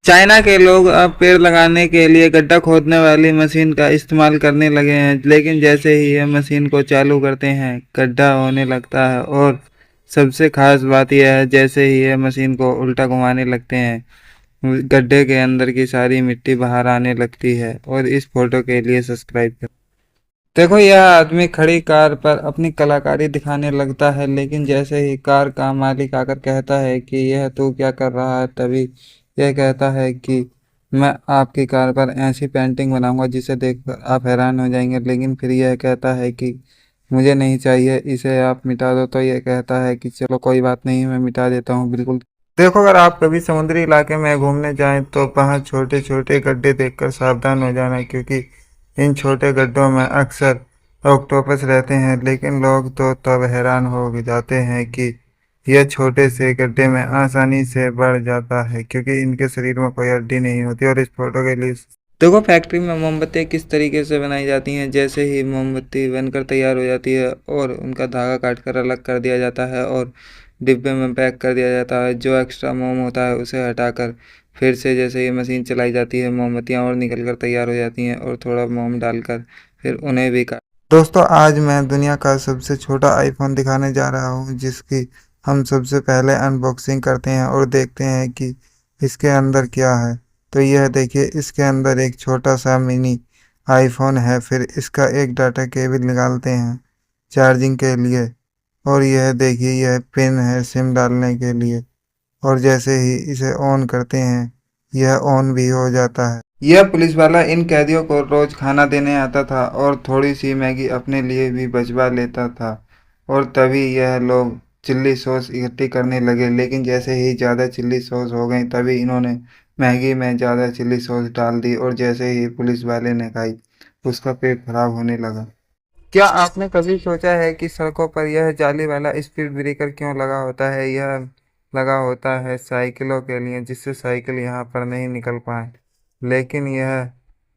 China के लोग अब पेड़ लगाने के लिए गड्ढा खोदने वाली मशीन का इस्तेमाल करने लगे हैं, लेकिन जैसे ही यह मशीन को चालू करते हैं गड्ढा होने लगता है। और सबसे खास बात यह है, जैसे ही यह मशीन को उल्टा घुमाने लगते हैं गड्ढे के अंदर की सारी मिट्टी बाहर आने लगती है। और इस फोटो के लिए सब्सक्राइब करें। देखो, यह आदमी खड़ी कार पर अपनी कलाकारी दिखाने लगता है, लेकिन जैसे ही कार का मालिक आकर कहता है कि यह तू क्या कर रहा है, तभी यह कहता है कि मैं आपकी कार पर ऐसी पेंटिंग बनाऊंगा जिसे देखकर आप हैरान हो जाएंगे। लेकिन फिर यह कहता है कि मुझे नहीं चाहिए, इसे आप मिटा दो। तो यह कहता है कि चलो कोई बात नहीं, मैं मिटा देता हूँ, बिल्कुल। देखो, अगर आप कभी समुद्री इलाके में घूमने जाएं तो वहाँ छोटे छोटे गड्ढे देखकर सावधान हो जाना, क्योंकि इन छोटे गड्ढों में अक्सर ऑक्टोपस रहते हैं। लेकिन लोग तो तब हैरान हो जाते हैं कि यह छोटे से गड्ढे में आसानी से बढ़ जाता है, क्योंकि इनके शरीर में कोई हड्डी नहीं होती। और इस फोटो के लिए देखो, फैक्ट्री में मोमबत्तियाँ किस तरीके से बनाई जाती हैं। जैसे ही मोमबत्ती बनकर तैयार हो जाती है और उनका धागा काट कर अलग कर दिया जाता है और डिब्बे में पैक कर दिया जाता है। जो एक्स्ट्रा मोम होता है उसे हटाकर फिर से जैसे ये मशीन चलाई जाती है, मोमबत्तियाँ और निकल कर तैयार हो जाती हैं और थोड़ा मोम डालकर फिर उन्हें भी काट। दोस्तों, आज मैं दुनिया का सबसे छोटा आईफोन दिखाने जा रहा हूँ, जिसकी हम सबसे पहले अनबॉक्सिंग करते हैं और देखते हैं कि इसके अंदर क्या है। तो यह देखिए, इसके अंदर एक छोटा सा मिनी आईफोन है। फिर इसका एक डाटा केबल निकालते हैं चार्जिंग के लिए। और यह देखिए, यह पिन है सिम डालने के लिए। और जैसे ही इसे ऑन करते हैं यह ऑन भी हो जाता है। यह पुलिस वाला इन कैदियों को रोज खाना देने आता था और थोड़ी सी मैगी अपने लिए भी बचवा लेता था। और तभी यह लोग चिल्ली सॉस इकट्ठी करने लगे, लेकिन जैसे ही ज़्यादा चिल्ली सॉस हो गई तभी इन्होंने मैगी में ज़्यादा चिल्ली सॉस डाल दी। और जैसे ही पुलिस वाले ने खाई उसका पेट खराब होने लगा। क्या आपने कभी सोचा है कि सड़कों पर यह जाली वाला स्पीड ब्रेकर क्यों लगा होता है? यह लगा होता है साइकिलों के लिए, जिससे साइकिल यहाँ पर नहीं निकल पाए। लेकिन यह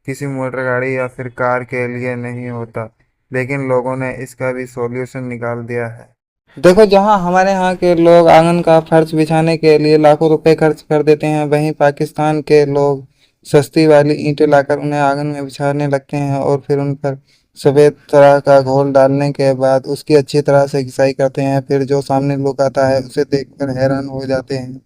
किसी मोटर गाड़ी या फिर कार के लिए नहीं होता, लेकिन लोगों ने इसका भी सॉल्यूशन निकाल दिया है। देखो, जहां हमारे यहाँ के लोग आंगन का फर्श बिछाने के लिए लाखों रुपए खर्च कर देते हैं, वहीं पाकिस्तान के लोग सस्ती वाली ईंटें लाकर उन्हें आंगन में बिछाने लगते हैं और फिर उन पर सफेद तरह का घोल डालने के बाद उसकी अच्छी तरह से घिसाई करते हैं। फिर जो सामने लोग आता है उसे देखकर हैरान हो जाते हैं।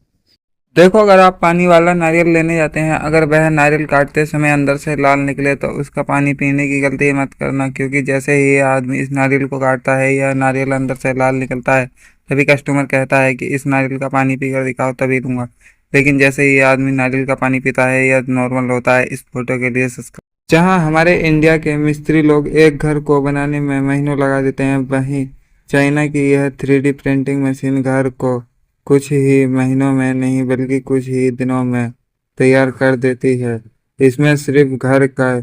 देखो, अगर आप पानी वाला नारियल लेने जाते हैं, अगर वह नारियल काटते समय अंदर से लाल निकले तो उसका पानी पीने की गलती मत करना, क्योंकि जैसे ही यह आदमी इस नारियल को काटता है या नारियल अंदर से लाल निकलता है, तभी कस्टमर कहता है कि इस नारियल का पानी पीकर दिखाओ, तभी दूंगा। लेकिन जैसे ही यह आदमी नारियल का पानी पीता है यह नॉर्मल होता है। इस फोटो के लिए सब्सक्राइब। जहाँ हमारे इंडिया के मिस्त्री लोग एक घर को बनाने में महीनों लगा देते हैं, वहीं चाइना की यह 3D प्रिंटिंग मशीन घर को कुछ ही महीनों में नहीं बल्कि कुछ ही दिनों में तैयार कर देती है। इसमें सिर्फ घर का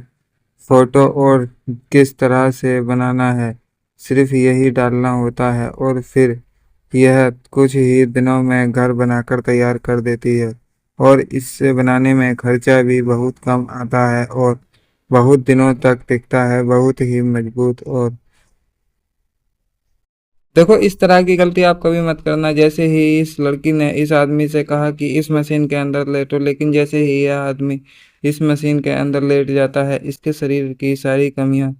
फोटो और किस तरह से बनाना है सिर्फ यही डालना होता है, और फिर यह कुछ ही दिनों में घर बनाकर तैयार कर देती है। और इससे बनाने में खर्चा भी बहुत कम आता है और बहुत दिनों तक टिकता है, बहुत ही मजबूत। और देखो, इस तरह की गलती आप कभी मत करना। जैसे ही इस लड़की ने इस आदमी से कहा कि इस मशीन के अंदर लेटो, लेकिन जैसे ही यह आदमी इस मशीन के अंदर लेट जाता है इसके शरीर की सारी कमियां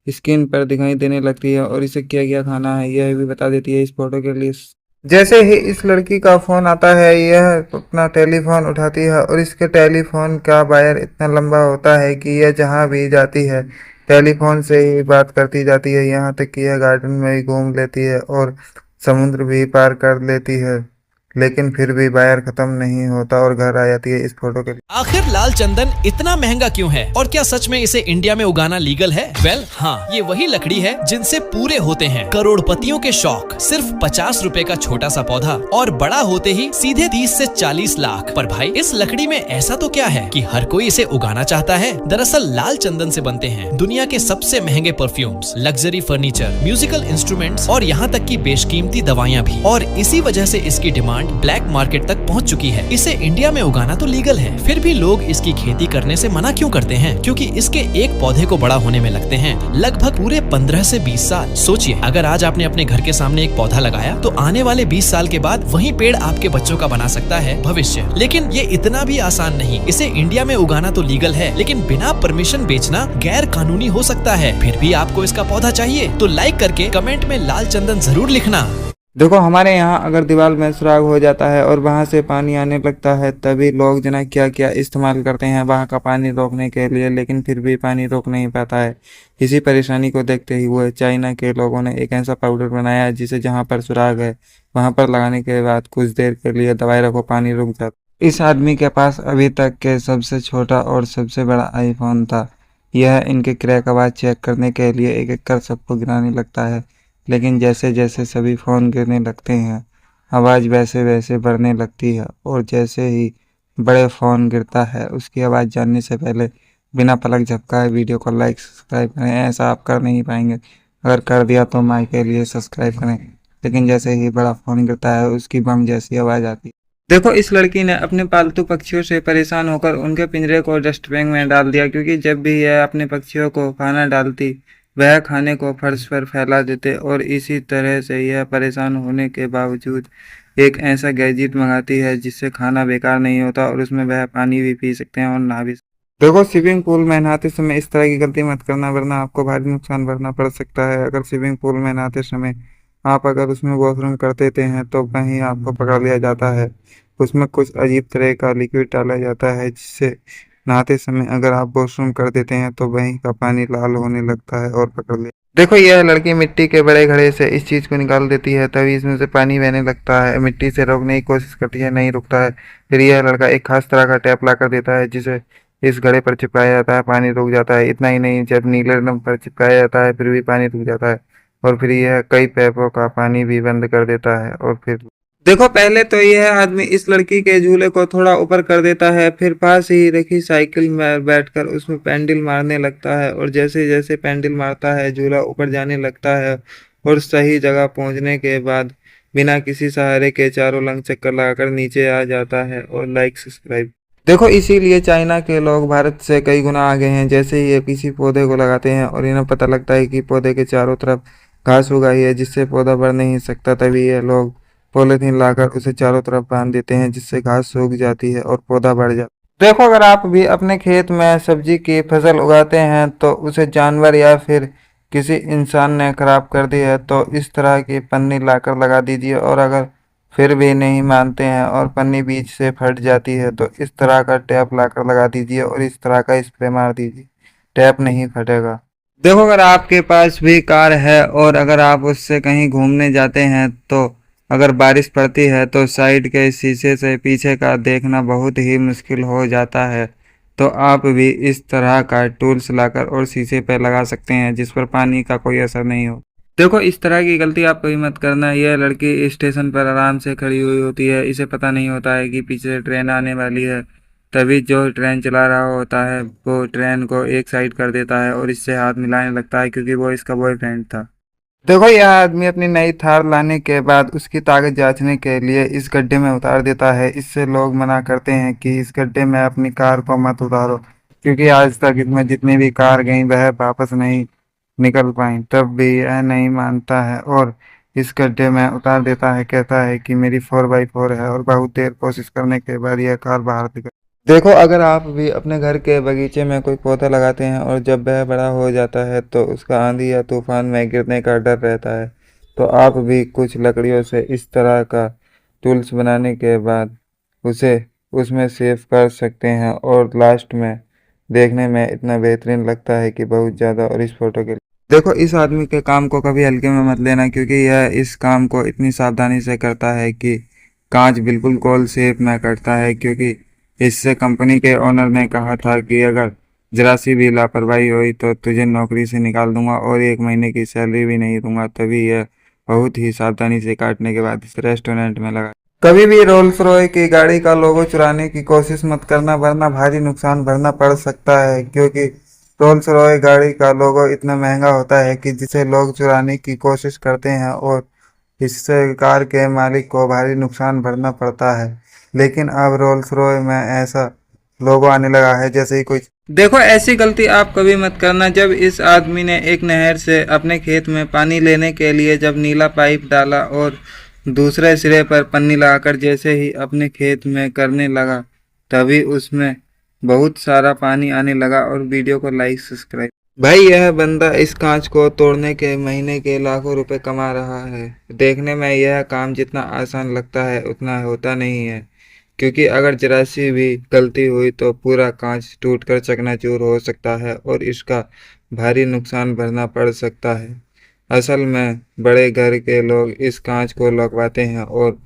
स्क्रीन पर दिखाई देने लगती है और इसे क्या क्या खाना है यह भी बता देती है। इस फोटो के लिए जैसे ही इस लड़की का फोन आता है यह अपना टेलीफोन उठाती है और इसके टेलीफोन का वायर इतना लंबा होता है कि यह जहां भी जाती है टेलीफोन से ही बात करती जाती है। यहाँ तक कि यह गार्डन में भी घूम लेती है और समुद्र भी पार कर लेती है, लेकिन फिर भी वायर खत्म नहीं होता और घर आ जाती है। इस फोटो के लिए आखिर लाल चंदन इतना महंगा क्यों है और क्या सच में इसे इंडिया में उगाना लीगल है? वेल, हाँ, ये वही लकड़ी है जिनसे पूरे होते हैं करोड़पतियों के शौक। सिर्फ 50 रुपए का छोटा सा पौधा और बड़ा होते ही सीधे 30 से 40 लाख। पर भाई, इस लकड़ी में ऐसा तो क्या है कि हर कोई इसे उगाना चाहता है? दरअसल लाल चंदन से बनते हैं दुनिया के सबसे महंगे perfumes, luxury furniture, musical instruments और यहाँ तक की बेशकीमती दवाइयाँ भी। और इसी वजह से इसकी डिमांड डायरेक्ट ब्लैक मार्केट तक पहुंच चुकी है। इसे इंडिया में उगाना तो लीगल है, फिर भी लोग इसकी खेती करने से मना क्यों करते हैं? क्योंकि इसके एक पौधे को बड़ा होने में लगते हैं लगभग पूरे 15 से 20 साल। सोचिए, अगर आज आपने अपने घर के सामने एक पौधा लगाया तो आने वाले 20 साल के बाद वही पेड़ आपके बच्चों का बना सकता है भविष्य। लेकिन ये इतना भी आसान नहीं। इसे इंडिया में उगाना तो लीगल है, लेकिन बिना परमिशन बेचना गैर कानूनी हो सकता है। फिर भी आपको इसका पौधा चाहिए तो लाइक करके कमेंट में लाल चंदन जरूर लिखना। देखो, हमारे यहाँ अगर दीवार में सुराख हो जाता है और वहां से पानी आने लगता है, तभी लोग जना क्या क्या इस्तेमाल करते हैं वहां का पानी रोकने के लिए, लेकिन फिर भी पानी रोक नहीं पाता है। इसी परेशानी को देखते ही हुए चाइना के लोगों ने एक ऐसा पाउडर बनाया है जिसे जहां पर सुराख है वहां पर लगाने के बाद कुछ देर के लिए दबाए रखो, पानी रुक जाता। इस आदमी के पास अभी तक के सबसे छोटा और सबसे बड़ा आईफोन था। यह इनके क्रैक आवाज चेक करने के लिए एक एक कर सबको गिराने लगता है, लेकिन जैसे जैसे सभी फ़ोन गिरने लगते हैं आवाज़ वैसे वैसे बढ़ने लगती है, और जैसे ही बड़े फ़ोन गिरता है उसकी आवाज़ जानने से पहले बिना पलक झपकाए वीडियो को लाइक सब्सक्राइब करें। ऐसा आप कर नहीं पाएंगे, अगर कर दिया तो माई के लिए सब्सक्राइब करें। लेकिन जैसे ही बड़ा फ़ोन गिरता है उसकी बम जैसी आवाज़ आती है। देखो, इस लड़की ने अपने पालतू पक्षियों से परेशान होकर उनके पिंजरे को डस्टबिन में डाल दिया, क्योंकि जब भी यह अपने पक्षियों को खाना डालती वह खाने को फर्श पर फैला देते, और इसी तरह से यह परेशान होने के बावजूद एक ऐसा गैजेट मंगाती है जिससे खाना बेकार नहीं होता और उसमें वह पानी भी पी सकते हैं और नहा भी। देखो, स्विमिंग पूल में नहाते समय इस तरह की गलती मत करना, वरना आपको भारी नुकसान भरना पड़ सकता है। अगर स्विमिंग पूल में नहाते समय आप अगर उसमें वॉशरूम कर देते हैं तो कहीं आपको पकड़ लिया जाता है। उसमें कुछ अजीब तरह का लिक्विड डाला जाता है जिससे नहाते समय अगर आप वॉशरूम कर देते हैं तो वहीं का पानी लाल होने लगता है और पकड़ ले। देखो, यह लड़की मिट्टी के बड़े घड़े से इस चीज को निकाल देती है, तभी इसमें से पानी बहने लगता है। मिट्टी से रोकने की कोशिश करती है, नहीं रुकता है। फिर यह लड़का एक खास तरह का टैप ला कर देता है जिसे इस घड़े पर चिपकाया जाता है, पानी रुक जाता है। इतना ही नहीं, जब नीले रंग पर चिपकाया जाता है फिर भी पानी रुक जाता है, और फिर यह कई पैपों का पानी भी बंद कर देता है। और फिर देखो, पहले तो यह आदमी इस लड़की के झूले को थोड़ा ऊपर कर देता है, फिर पास ही रखी साइकिल में बैठकर उसमें पैंडल मारने लगता है, और जैसे जैसे पैंडल मारता है झूला ऊपर जाने लगता है, और सही जगह पहुंचने के बाद बिना किसी सहारे के चारों लंग चक्कर लगाकर नीचे आ जाता है। और लाइक सब्सक्राइब। देखो, इसीलिए चाइना के लोग भारत से कई गुना आगे हैं। जैसे ही ये किसी पौधे को लगाते हैं और इन्हें पता लगता है कि पौधे के चारों तरफ घास उगाई है जिससे पौधा बढ़ नहीं सकता, तभी ये लोग पॉलिथीन लाकर उसे चारों तरफ बांध देते हैं जिससे घास सूख जाती है और पौधा बढ़ जाता है। देखो, अगर आप भी अपने खेत में सब्जी की फसल उगाते हैं तो उसे जानवर या फिर किसी इंसान ने खराब कर दी है तो इस तरह की पन्नी लाकर लगा दीजिए, और अगर फिर भी नहीं मानते हैं और पन्नी बीच से फट जाती है तो इस तरह का टैप लाकर लगा दीजिए और इस तरह का स्प्रे मार दीजिए, टैप नहीं फटेगा। देखो, अगर आपके पास भी कार है और अगर आप उससे कहीं घूमने जाते हैं तो अगर बारिश पड़ती है तो साइड के शीशे से पीछे का देखना बहुत ही मुश्किल हो जाता है, तो आप भी इस तरह का टूल्स लाकर और शीशे पर लगा सकते हैं जिस पर पानी का कोई असर नहीं हो। देखो, इस तरह की गलती आप कभी मत करना। यह लड़की स्टेशन पर आराम से खड़ी हुई होती है, इसे पता नहीं होता है कि पीछे से ट्रेन आने वाली है। तभी जो ट्रेन चला रहा होता है वो ट्रेन को एक साइड कर देता है और इससे हाथ मिलाने लगता है, क्योंकि वो इसका बॉयफ्रेंड था। देखो, यह आदमी अपनी नई थार लाने के बाद उसकी ताकत जांचने के लिए इस गड्ढे में उतार देता है। इससे लोग मना करते हैं कि इस गड्ढे में अपनी कार को मत उतारो, क्योंकि आज तक इसमें जितनी भी कार गई वह वापस नहीं निकल पाई। तब भी यह नहीं मानता है और इस गड्ढे में उतार देता है। कहता है कि मेरी 4x4 है, और बहुत देर कोशिश करने के बाद यह कार बाहर निकल। देखो, अगर आप भी अपने घर के बगीचे में कोई पौधा लगाते हैं और जब वह बड़ा हो जाता है तो उसका आंधी या तूफान में गिरने का डर रहता है, तो आप भी कुछ लकड़ियों से इस तरह का टूल्स बनाने के बाद उसे उसमें सेव कर सकते हैं, और लास्ट में देखने में इतना बेहतरीन लगता है कि बहुत ज़्यादा। और इस फोटो के देखो, इस आदमी के काम को कभी हल्के में मत लेना, क्योंकि यह इस काम को इतनी सावधानी से करता है कि कांच बिल्कुल गोल शेप में कटता है, क्योंकि इससे कंपनी के ओनर ने कहा था कि अगर जरा सी भी लापरवाही हुई तो तुझे नौकरी से निकाल दूंगा और 1 महीने की सैलरी भी नहीं दूंगा। तभी यह बहुत ही सावधानी से काटने के बाद इस रेस्टोरेंट में लगा। कभी भी रोल्स रॉय की गाड़ी का लोगो चुराने की कोशिश मत करना, वरना भारी नुकसान भरना पड़ सकता है, क्योंकि रोल्स रॉय गाड़ी का लोगो इतना महंगा होता है कि जिसे लोग चुराने की कोशिश करते हैं और इससे कार के मालिक को भारी नुकसान भरना पड़ता है। लेकिन अब रोल्स रॉय में ऐसा लोगो आने लगा है जैसे ही कोई। देखो, ऐसी गलती आप कभी मत करना। जब इस आदमी ने एक नहर से अपने खेत में पानी लेने के लिए जब नीला पाइप डाला और दूसरे सिरे पर पन्नी लगाकर जैसे ही अपने खेत में करने लगा, तभी उसमें बहुत सारा पानी आने लगा। और वीडियो को लाइक सब्सक्राइब। भाई, यह बंदा इस कांच को तोड़ने के महीने के लाखों रुपए कमा रहा है। देखने में यह काम जितना आसान लगता है उतना होता नहीं है, क्योंकि अगर जरा सी भी गलती हुई तो पूरा कांच टूटकर चकनाचूर हो सकता है और इसका भारी नुकसान भरना पड़ सकता है। असल में बड़े घर के लोग इस कांच को लगवाते हैं और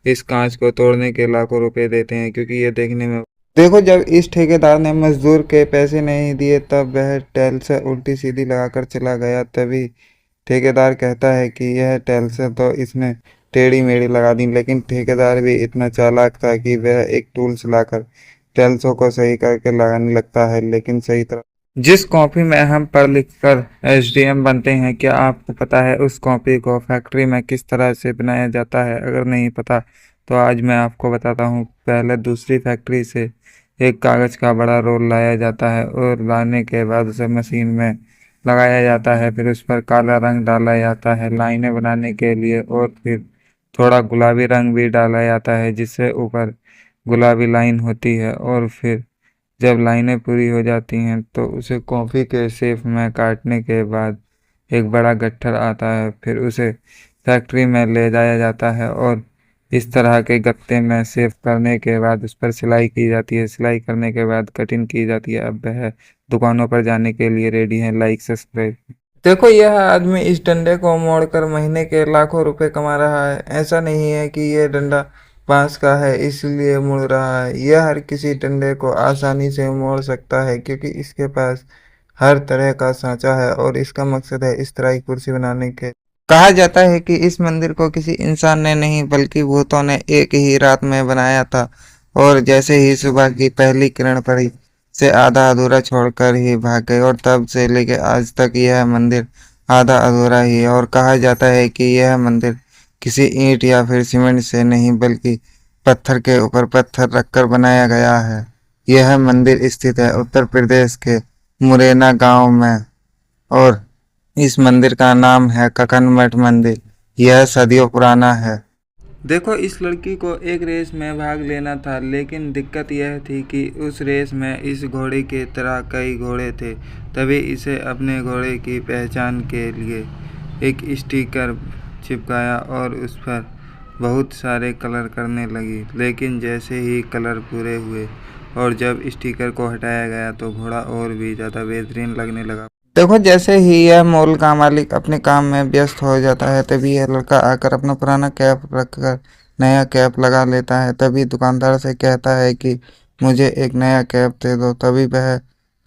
इस कांच को तोड़ने के लाखों रुपए देते हैं, क्योंकि ये देखने में। देखो, जब इस ठेकेदार ने मजदूर के पैसे नहीं दिए तब वह टैल से उल्टी सीधी लगाकर चला गया। तभी ठेकेदार कहता है कि यह टैल से तो इसने टेढ़ी मेढ़ी लगा दी। लेकिन ठेकेदार भी इतना चालाक था कि वह एक टूल्स लाकर टैल्सों को सही करके लगाने लगता है, लेकिन सही तरह। जिस कॉपी में हम पढ़ लिख कर एसडीएम बनते हैं, क्या आपको पता है उस कॉपी को फैक्ट्री में किस तरह से बनाया जाता है? अगर नहीं पता तो आज मैं आपको बताता हूँ। पहले दूसरी फैक्ट्री से एक कागज का बड़ा रोल लाया जाता है और लाने के बाद उसे मशीन में लगाया जाता है। फिर उस पर काला रंग डाला जाता है लाइनें बनाने के लिए, और फिर थोड़ा गुलाबी रंग भी डाला जाता है जिससे ऊपर गुलाबी लाइन होती है। और फिर जब लाइनें पूरी हो जाती हैं तो उसे कॉफी के शेप में काटने के बाद एक बड़ा गट्ठर आता है। फिर उसे फैक्ट्री में ले जाया जाता है और इस तरह के गत्ते में शेप करने के बाद उस पर सिलाई की जाती है। सिलाई करने के बाद कटिंग की जाती है। अब वह दुकानों पर जाने के लिए रेडी है। Like subscribe. देखो, यह आदमी इस डंडे को मोड़कर महीने के लाखों रुपए कमा रहा है। ऐसा नहीं है कि यह डंडा बांस का है इसलिए मुड़ रहा है। यह हर किसी डंडे को आसानी से मोड़ सकता है, क्योंकि इसके पास हर तरह का सांचा है और इसका मकसद है इस तरह की कुर्सी बनाने के। कहा जाता है कि इस मंदिर को किसी इंसान ने नहीं बल्कि भूतों ने एक ही रात में बनाया था, और जैसे ही सुबह की पहली किरण पड़ी से आधा अधूरा छोड़कर ही भाग गए, और तब से लेकर आज तक यह मंदिर आधा अधूरा ही है। और कहा जाता है कि यह मंदिर किसी ईंट या फिर सीमेंट से नहीं बल्कि पत्थर के ऊपर पत्थर रखकर बनाया गया है। यह मंदिर स्थित है उत्तर प्रदेश के मुरैना गांव में, और इस मंदिर का नाम है ककन मठ मंदिर। यह सदियों पुराना है। देखो, इस लड़की को एक रेस में भाग लेना था, लेकिन दिक्कत यह थी कि उस रेस में इस घोड़े के तरह कई घोड़े थे। तभी इसे अपने घोड़े की पहचान के लिए एक स्टिकर चिपकाया और उस पर बहुत सारे कलर करने लगी। लेकिन जैसे ही कलर पूरे हुए और जब स्टिकर को हटाया गया तो घोड़ा और भी ज़्यादा बेहतरीन लगने लगा। देखो, जैसे ही यह मॉल का मालिक अपने काम में व्यस्त हो जाता है तभी यह लड़का आकर अपना पुराना कैप रखकर नया कैप लगा लेता है। तभी दुकानदार से कहता है कि मुझे एक नया कैप दे दो। तभी वह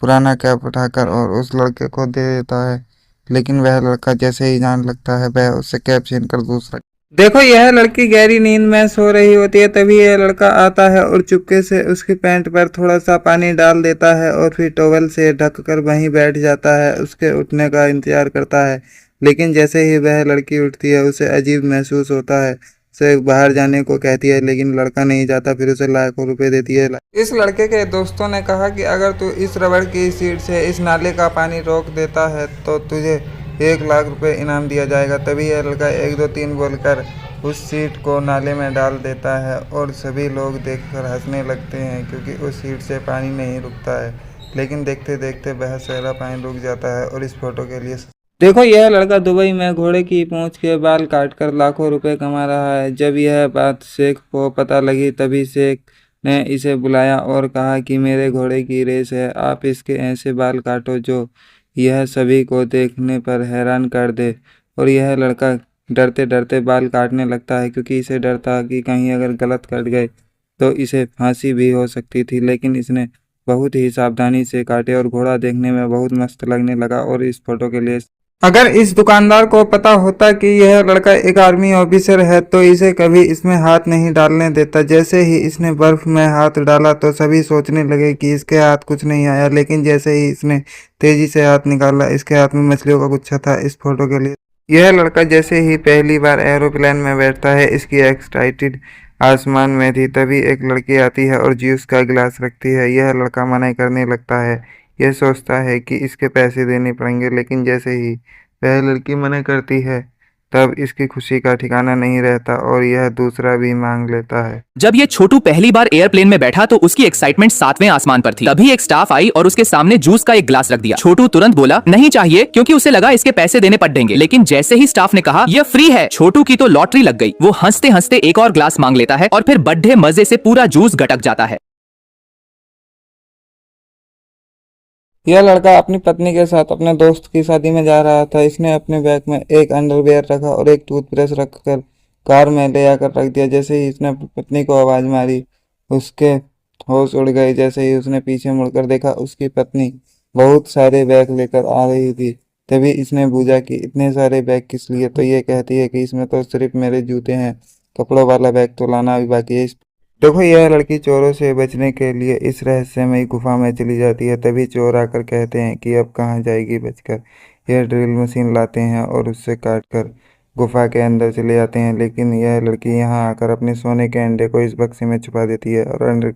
पुराना कैप उठाकर और उस लड़के को दे देता है, लेकिन वह लड़का जैसे ही जान लगता है वह उससे कैप छीन कर दूसरा। देखो, यह लड़की गहरी नींद में सो रही होती है। तभी यह लड़का आता है और चुपके से उसकी पैंट पर थोड़ा सा पानी डाल देता है और फिर टॉवल से ढककर वहीं बैठ जाता है। उसके उठने का इंतजार करता है, लेकिन जैसे ही वह लड़की उठती है उसे अजीब महसूस होता है। उसे बाहर जाने को कहती है, लेकिन लड़का नहीं जाता। फिर उसे लाखों रुपए देती है। इस लड़के के दोस्तों ने कहा कि अगर तू इस रबड़ की सीट से इस नाले का पानी रोक देता है तो तुझे 1 लाख रुपए इनाम दिया जाएगा। तभी यह लड़का 1 2 3 बोलकर उस सीट को नाले में डाल देता है और सभी लोग देखकर हंसने लगते हैं, क्योंकि उस सीट से पानी नहीं रुकता है। लेकिन देखते देखते वह सारा पानी रुक जाता है। और इस फोटो के लिए देखो, यह लड़का दुबई में घोड़े की पूंछ के बाल काटकर लाखों रुपए कमा रहा है। जब यह बात शेख को पता लगी तभी शेख ने इसे बुलाया और कहा कि मेरे घोड़े की रेस है, आप इसके ऐसे बाल काटो जो यह सभी को देखने पर हैरान कर दे। और यह लड़का डरते डरते बाल काटने लगता है, क्योंकि इसे डर था कि कहीं अगर गलत कट गए तो इसे फांसी भी हो सकती थी। लेकिन इसने बहुत ही सावधानी से काटे और घोड़ा देखने में बहुत मस्त लगने लगा। और इस फोटो के लिए अगर इस दुकानदार को पता होता कि यह लड़का एक आर्मी ऑफिसर है तो इसे कभी इसमें हाथ नहीं डालने देता। जैसे ही इसने बर्फ में हाथ डाला तो सभी सोचने लगे कि इसके हाथ कुछ नहीं आया, लेकिन जैसे ही इसने तेजी से हाथ निकाला इसके हाथ में मछलियों का गुच्छा था। इस फोटो के लिए यह लड़का जैसे ही पहली बार एरोप्लेन में बैठता है, इसकी एक्साइटेड आसमान में थी, तभी एक लड़की आती है और जूस का गिलास रखती है। यह लड़का मना करने लगता है। यह सोचता है कि इसके पैसे देने पड़ेंगे, लेकिन जैसे ही वह लड़की मना करती है, तब इसकी खुशी का ठिकाना नहीं रहता और यह दूसरा भी मांग लेता है। जब ये छोटू पहली बार एयरप्लेन में बैठा तो उसकी एक्साइटमेंट 7वें आसमान पर थी। तभी एक स्टाफ आई और उसके सामने जूस का एक ग्लास रख दिया। छोटू तुरंत बोला नहीं चाहिए, क्योंकि उसे लगा इसके पैसे देने पड़ेंगे। लेकिन जैसे ही स्टाफ ने कहा यह फ्री है, छोटू की तो लॉटरी लग गई। वो हंसते हंसते एक और ग्लास मांग लेता है और फिर बड्ढे मजे से पूरा जूस गटक जाता है। यह लड़का अपनी पत्नी के साथ अपने दोस्त की शादी में जा रहा था। इसने अपने बैग में एक अंडरवियर रखा और एक टूथब्रश रखकर कार में ले आकर रख दिया। जैसे ही इसने अपनी पत्नी को आवाज मारी, उसके होश उड़ गए। जैसे ही उसने पीछे मुड़कर देखा, उसकी पत्नी बहुत सारे बैग लेकर आ रही थी। तभी इसने पूछा कि इतने सारे बैग किस लिए? तो ये कहती है कि इसमें तो सिर्फ मेरे जूते हैं, कपड़ों वाला बैग तो लाना अभी बाकी है। देखो, यह लड़की चोरों से बचने के लिए इस रहस्यमयी गुफा में चली जाती है। तभी चोर आकर कहते हैं कि अब कहाँ जाएगी बचकर। यह ड्रिल मशीन लाते हैं और उससे काटकर गुफा के अंदर चले जाते हैं। लेकिन यह लड़की यहाँ आकर अपने सोने के अंडे को इस बक्से में छुपा देती है और अंदर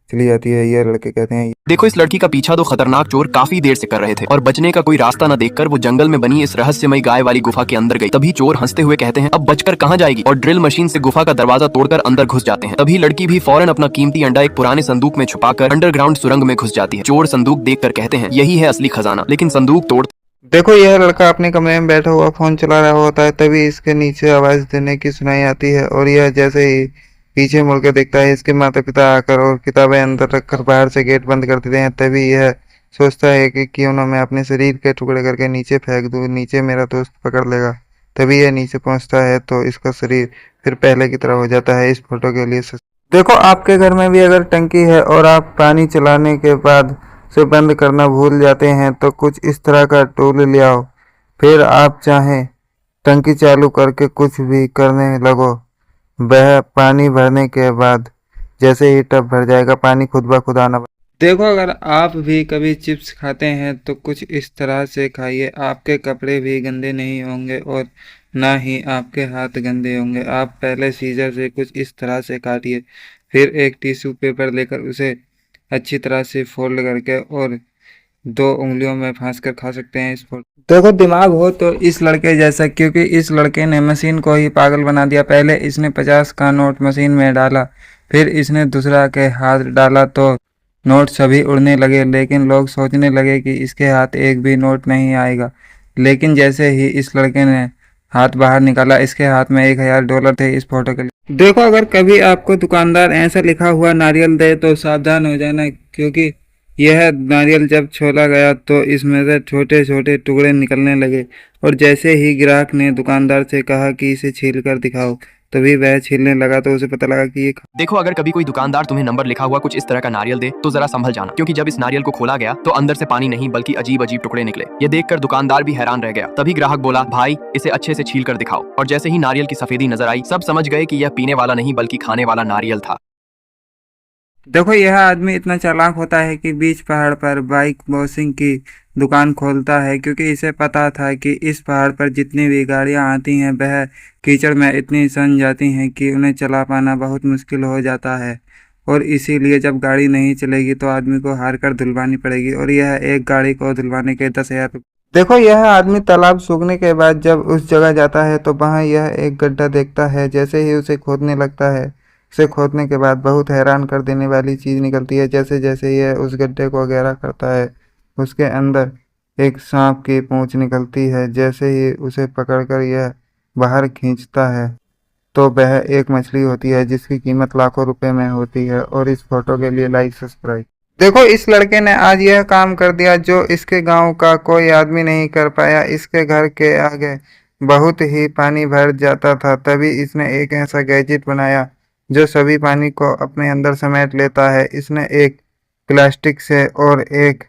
चली जाती है। यह लड़के कहते हैं, देखो, इस लड़की का पीछा दो खतरनाक चोर काफी देर से कर रहे थे और बचने का कोई रास्ता न देखकर वो जंगल में बनी इस रहस्यमयी गाय वाली गुफा के अंदर गई। तभी चोर हंसते हुए कहते हैं अब बचकर कहाँ जाएगी, और ड्रिल मशीन से गुफा का दरवाजा तोड़कर अंदर घुस जाते हैं। तभी लड़की भी फौरन अपना कीमती अंडा एक पुराने संदूक में छुपाकर अंडरग्राउंड सुरंग में घुस जाती है। चोर संदूक देखकर कहते हैं यही है असली खजाना, लेकिन संदूक तोड़। देखो, यह लड़का अपने कमरे में बैठा हुआ फोन चला रहा होता है। तभी इसके नीचे आवाज देने की सुनाई आती है और यह जैसे ही पीछे मुड़कर देखता है, इसके माता पिता आकर और किताबें अंदर रखकर बाहर से गेट बंद कर देते हैं। तभी यह सोचता है कि क्यों ना मैं अपने शरीर के टुकड़े करके नीचे फेंक दूं, नीचे मेरा दोस्त पकड़ लेगा। तभी यह नीचे पहुंचता है तो इसका शरीर फिर पहले की तरह हो जाता है। इस फोटो के लिए देखो, आपके घर में भी अगर टंकी है और आप पानी चलाने के बाद से बंद करना भूल जाते हैं, तो कुछ इस तरह का टूल ले आओ। फिर आप चाहें टंकी चालू करके कुछ भी करने लगो। वह पानी भरने के बाद जैसे ही टब भर जाएगा, पानी खुद ब खुद आना। देखो, अगर आप भी कभी चिप्स खाते हैं तो कुछ इस तरह से खाइए। आपके कपड़े भी गंदे नहीं होंगे और ना ही आपके हाथ गंदे होंगे। आप पहले सीजर से कुछ इस तरह से काटिए, फिर एक टिश्यू पेपर लेकर उसे अच्छी तरह से फोल्ड करके और 2 उंगलियों में फांस कर खा सकते हैं। इस फोटो देखो, दिमाग हो तो इस लड़के जैसा, क्योंकि इस लड़के ने मशीन को ही पागल बना दिया। पहले इसने 50 का नोट मशीन में डाला, फिर इसने दूसरा के हाथ डाला तो नोट सभी उड़ने लगे। लेकिन लोग सोचने लगे कि इसके हाथ एक भी नोट नहीं आएगा। लेकिन जैसे ही इस लड़के ने हाथ बाहर निकाला, इसके हाथ में $1000 थे। इस फोटो के लिए देखो, अगर कभी आपको दुकानदार ऐसा लिखा हुआ नारियल दे तो सावधान हो जाना, क्योंकि यह नारियल जब छोला गया तो इसमें से छोटे छोटे टुकड़े निकलने लगे। और जैसे ही ग्राहक ने दुकानदार से कहा कि इसे छील कर दिखाओ, तभी वह छीलने लगा तो उसे पता लगा कि ये देखो, अगर कभी कोई दुकानदार तुम्हें नंबर लिखा हुआ कुछ इस तरह का नारियल दे तो जरा संभल जाना, क्योंकि जब इस नारियल को खोला गया तो अंदर से पानी नहीं बल्कि अजीब अजीब टुकड़े निकले। ये देखकर दुकानदार भी हैरान रह गया। तभी ग्राहक बोला भाई इसे अच्छे से छील कर दिखाओ, और जैसे ही नारियल की सफेदी नजर आई, सब समझ गए कि यह पीने वाला नहीं बल्कि खाने वाला नारियल था। देखो, यह आदमी इतना चालाक होता है कि बीच पहाड़ पर बाइक वॉशिंग की दुकान खोलता है, क्योंकि इसे पता था कि इस पहाड़ पर जितनी भी गाड़ियां आती हैं वह कीचड़ में इतनी सन जाती हैं कि उन्हें चला पाना बहुत मुश्किल हो जाता है। और इसीलिए जब गाड़ी नहीं चलेगी तो आदमी को हार कर धुलवानी पड़ेगी, और यह एक गाड़ी को धुलवाने के 10,000। देखो, यह आदमी तालाब सूखने के बाद जब उस जगह जाता है तो वहाँ यह एक गड्ढा देखता है। जैसे ही उसे खोदने लगता है, उसे खोदने के बाद बहुत हैरान कर देने वाली चीज़ निकलती है। जैसे जैसे यह उस गड्ढे को गहरा करता है, उसके अंदर एक सांप की पूंछ निकलती है। जैसे ही उसे पकड़कर यह बाहर खींचता है तो वह एक मछली होती है, जिसकी कीमत लाखों रुपए में होती है। और इस फोटो के लिए लाइक सब्सक्राइब। देखो, इस लड़के ने आज यह काम कर दिया जो इसके गांव का कोई आदमी नहीं कर पाया। इसके घर के आगे बहुत ही पानी भर जाता था, तभी इसने एक ऐसा गैजेट बनाया जो सभी पानी को अपने अंदर समेट लेता है। इसने एक प्लास्टिक से और एक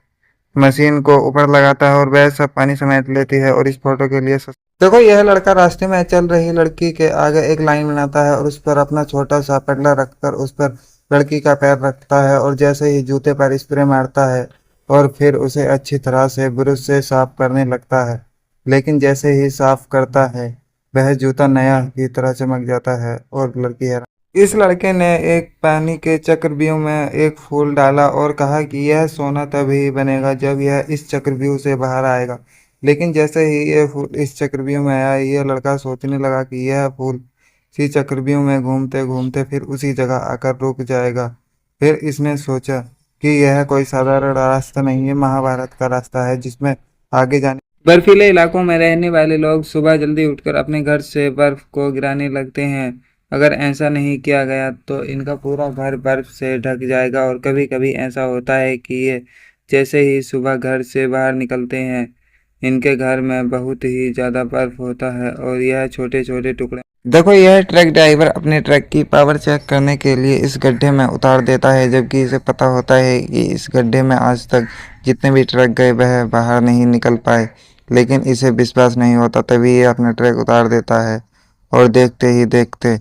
मशीन को ऊपर लगाता है और वह सब पानी समेट लेती है। और इस फोटो के लिए देखो, यह लड़का रास्ते में चल रही लड़की के आगे एक लाइन बनाता है और उस पर अपना छोटा सा पटला रखकर उस पर लड़की का पैर रखता है, और जैसे ही जूते पर स्प्रे मारता है और फिर उसे अच्छी तरह से ब्रश से साफ करने लगता है। लेकिन जैसे ही साफ करता है वह जूता नया की तरह चमक जाता है और लड़की हैरान। इस लड़के ने एक पानी के चक्रव्यूह में एक फूल डाला और कहा कि यह सोना तभी बनेगा जब यह इस चक्रव्यूह से बाहर आएगा। लेकिन जैसे ही यह फूल इस चक्रव्यूह में आया, यह लड़का सोचने लगा कि यह फूल इसी चक्रव्यूह में घूमते घूमते फिर उसी जगह आकर रुक जाएगा। फिर इसने सोचा कि यह कोई साधारण रास्ता नहीं है, महाभारत का रास्ता है जिसमें आगे जाने बर्फीले इलाकों में रहने वाले लोग सुबह जल्दी उठकर अपने घर से बर्फ को गिराने लगते हैं। अगर ऐसा नहीं किया गया तो इनका पूरा घर बर्फ से ढक जाएगा। और कभी कभी ऐसा होता है कि ये जैसे ही सुबह घर से बाहर निकलते हैं, इनके घर में बहुत ही ज़्यादा बर्फ होता है और यह छोटे छोटे टुकड़े। देखो, यह ट्रक ड्राइवर अपने ट्रक की पावर चेक करने के लिए इस गड्ढे में उतार देता है, जबकि इसे पता होता है कि इस गड्ढे में आज तक जितने भी ट्रक गए वह बाहर नहीं निकल पाए। लेकिन इसे विश्वास नहीं होता, तभी ये अपना ट्रक उतार देता है और देखते ही देखते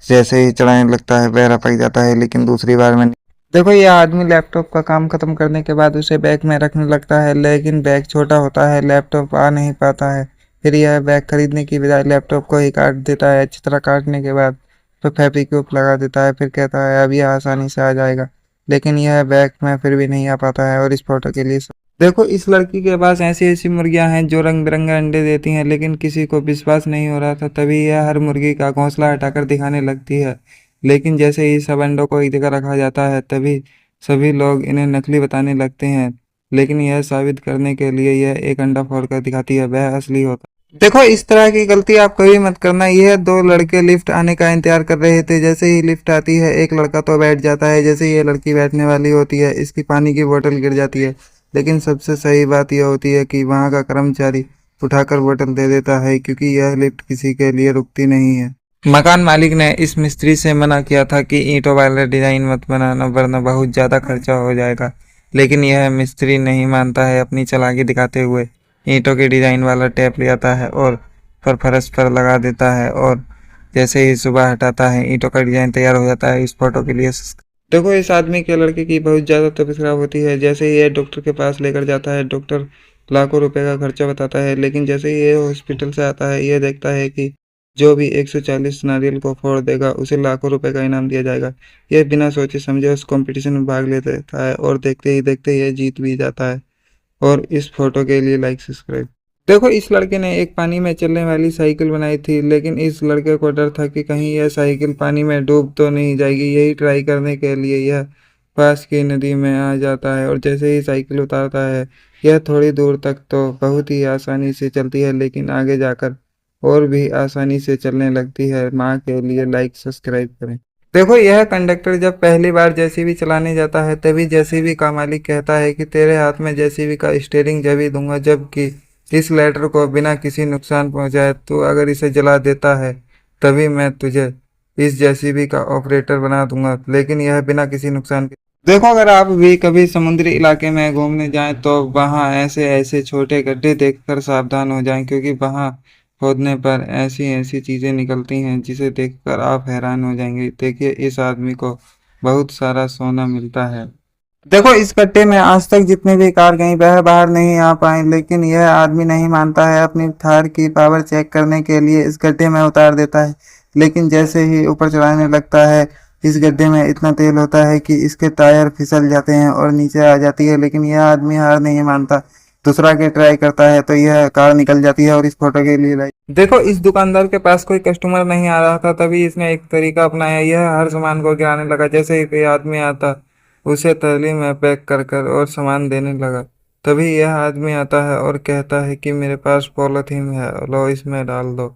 जैसे ही चलाने लगता है बहरा पक जाता है, लेकिन दूसरी बार में नहीं। देखो, ये आदमी लैपटॉप का काम खत्म करने के बाद उसे बैग में रखने लगता है, लेकिन बैग छोटा होता है, लैपटॉप आ नहीं पाता है। फिर यह बैग खरीदने की बजाय लैपटॉप को ही काट देता है। अच्छी तरह काटने के बाद तो फेविक्विक लगा देता है, फिर कहता है अब यह आसानी से आ जाएगा। लेकिन यह बैग में फिर भी नहीं आ पाता है। और इस फोटो के लिए देखो, इस लड़की के पास ऐसी ऐसी मुर्गियां हैं जो रंग बिरंगे अंडे देती हैं, लेकिन किसी को विश्वास नहीं हो रहा था। तभी यह हर मुर्गी का घोंसला हटाकर दिखाने लगती है। लेकिन जैसे ही सब अंडों को एक जगह रखा जाता है, तभी सभी लोग इन्हें नकली बताने लगते हैं। लेकिन यह साबित करने के लिए यह एक अंडा फोड़कर दिखाती है, वह असली होता है। देखो, इस तरह की गलती आप कभी मत करना। यह दो लड़के लिफ्ट आने का इंतजार कर रहे थे। जैसे ही लिफ्ट आती है, एक लड़का तो बैठ जाता है। जैसे ही यह लड़की बैठने वाली होती है, इसकी पानी की बोतल गिर जाती है। लेकिन सबसे सही बात यह होती है कि वहाँ का कर्मचारी उठाकर बोतल दे देता है, क्योंकि यह लिफ्ट किसी के लिए रुकती नहीं है। मकान मालिक ने इस मिस्त्री से मना किया था कि ईंटों वाला डिजाइन मत बनाना, वरना बहुत ज़्यादा खर्चा हो जाएगा। लेकिन यह मिस्त्री नहीं मानता है। अपनी चालाकी दिखाते हुए ईंटों के डिजाइन वाला टेप ले आता है और फर्श पर लगा देता है। और जैसे ही सुबह हटाता है, ईंटों का डिजाइन तैयार हो जाता है। इस फोटो के लिए देखो, इस आदमी के लड़के की बहुत ज़्यादा तबीयत खराब होती है। जैसे ही ये डॉक्टर के पास लेकर जाता है, डॉक्टर लाखों रुपए का खर्चा बताता है। लेकिन जैसे ही ये हॉस्पिटल से आता है, ये देखता है कि जो भी 140 नारियल को फोड़ देगा उसे लाखों रुपए का इनाम दिया जाएगा। ये बिना सोचे समझे उस कंपटीशन में भाग लेता है और देखते ही देखते ये जीत भी जाता है। और इस फोटो के लिए लाइक सब्सक्राइब। देखो, इस लड़के ने एक पानी में चलने वाली साइकिल बनाई थी, लेकिन इस लड़के को डर था कि कहीं यह साइकिल पानी में डूब तो नहीं जाएगी। यही ट्राई करने के लिए यह पास की नदी में आ जाता है और जैसे ही साइकिल उतारता है, यह थोड़ी दूर तक तो बहुत ही आसानी से चलती है, लेकिन आगे जाकर और भी आसानी से चलने लगती है। माँ के लिए लाइक सब्सक्राइब करें। देखो, यह कंडक्टर जब पहली बार जेसीबी चलाने जाता है, तभी जेसीबी का मालिक कहता है कि तेरे हाथ में जेसीबी का स्टीयरिंग जब ही दूंगा जबकि इस लेटर को बिना किसी नुकसान पहुंचाए तू अगर इसे जला देता है, तभी मैं तुझे इस जेसीबी का ऑपरेटर बना दूंगा, लेकिन यह बिना किसी नुकसान के। देखो, अगर आप भी कभी समुद्री इलाके में घूमने जाएं तो वहां ऐसे ऐसे छोटे गड्ढे देखकर सावधान हो जाएं, क्योंकि वहां खोदने पर ऐसी ऐसी चीजें निकलती हैं जिसे देखकर आप हैरान हो जाएंगे। देखिए, इस आदमी को बहुत सारा सोना मिलता है। देखो, इस गड्ढे में आज तक जितनी भी कार गई वह बाहर नहीं आ पाई, लेकिन यह आदमी नहीं मानता है। अपनी थार की पावर चेक करने के लिए इस गड्ढे में उतार देता है। लेकिन जैसे ही ऊपर चढ़ाने लगता है, इस गड्ढे में इतना तेल होता है कि इसके टायर फिसल जाते हैं और नीचे आ जाती है। लेकिन यह आदमी हार नहीं मानता, दूसरा के ट्राई करता है तो यह कार निकल जाती है। और इस फोटो के लिए लाइक। देखो, इस दुकानदार के पास कोई कस्टमर नहीं आ रहा था, तभी इसने एक तरीका अपनाया। यह हर सामान को गिराने लगा। जैसे ही कोई आदमी आता, उसे थैली में पैक कर कर और सामान देने लगा। तभी यह आदमी आता है और कहता है कि मेरे पास पॉलीथीन है, लो इसमें डाल दो।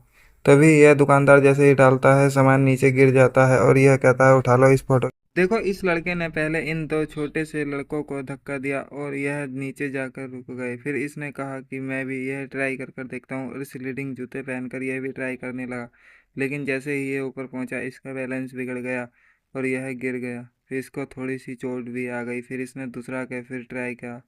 तभी यह दुकानदार जैसे ही डालता है, सामान नीचे गिर जाता है और यह कहता है उठा लो इस फोटो। देखो, इस लड़के ने पहले इन दो छोटे से लड़कों को धक्का दिया और यह नीचे जाकर रुक गए। फिर इसने कहा कि मैं भी यह ट्राई कर कर देखता हूँ और स्लीडिंग जूते पहनकर यह भी ट्राई करने लगा। लेकिन जैसे ही ये ऊपर पहुंचा, इसका बैलेंस बिगड़ गया और यह गिर गया। फिर इसको थोड़ी सी चोट भी आ गई। फिर इसने दूसरा के फिर ट्राई किया,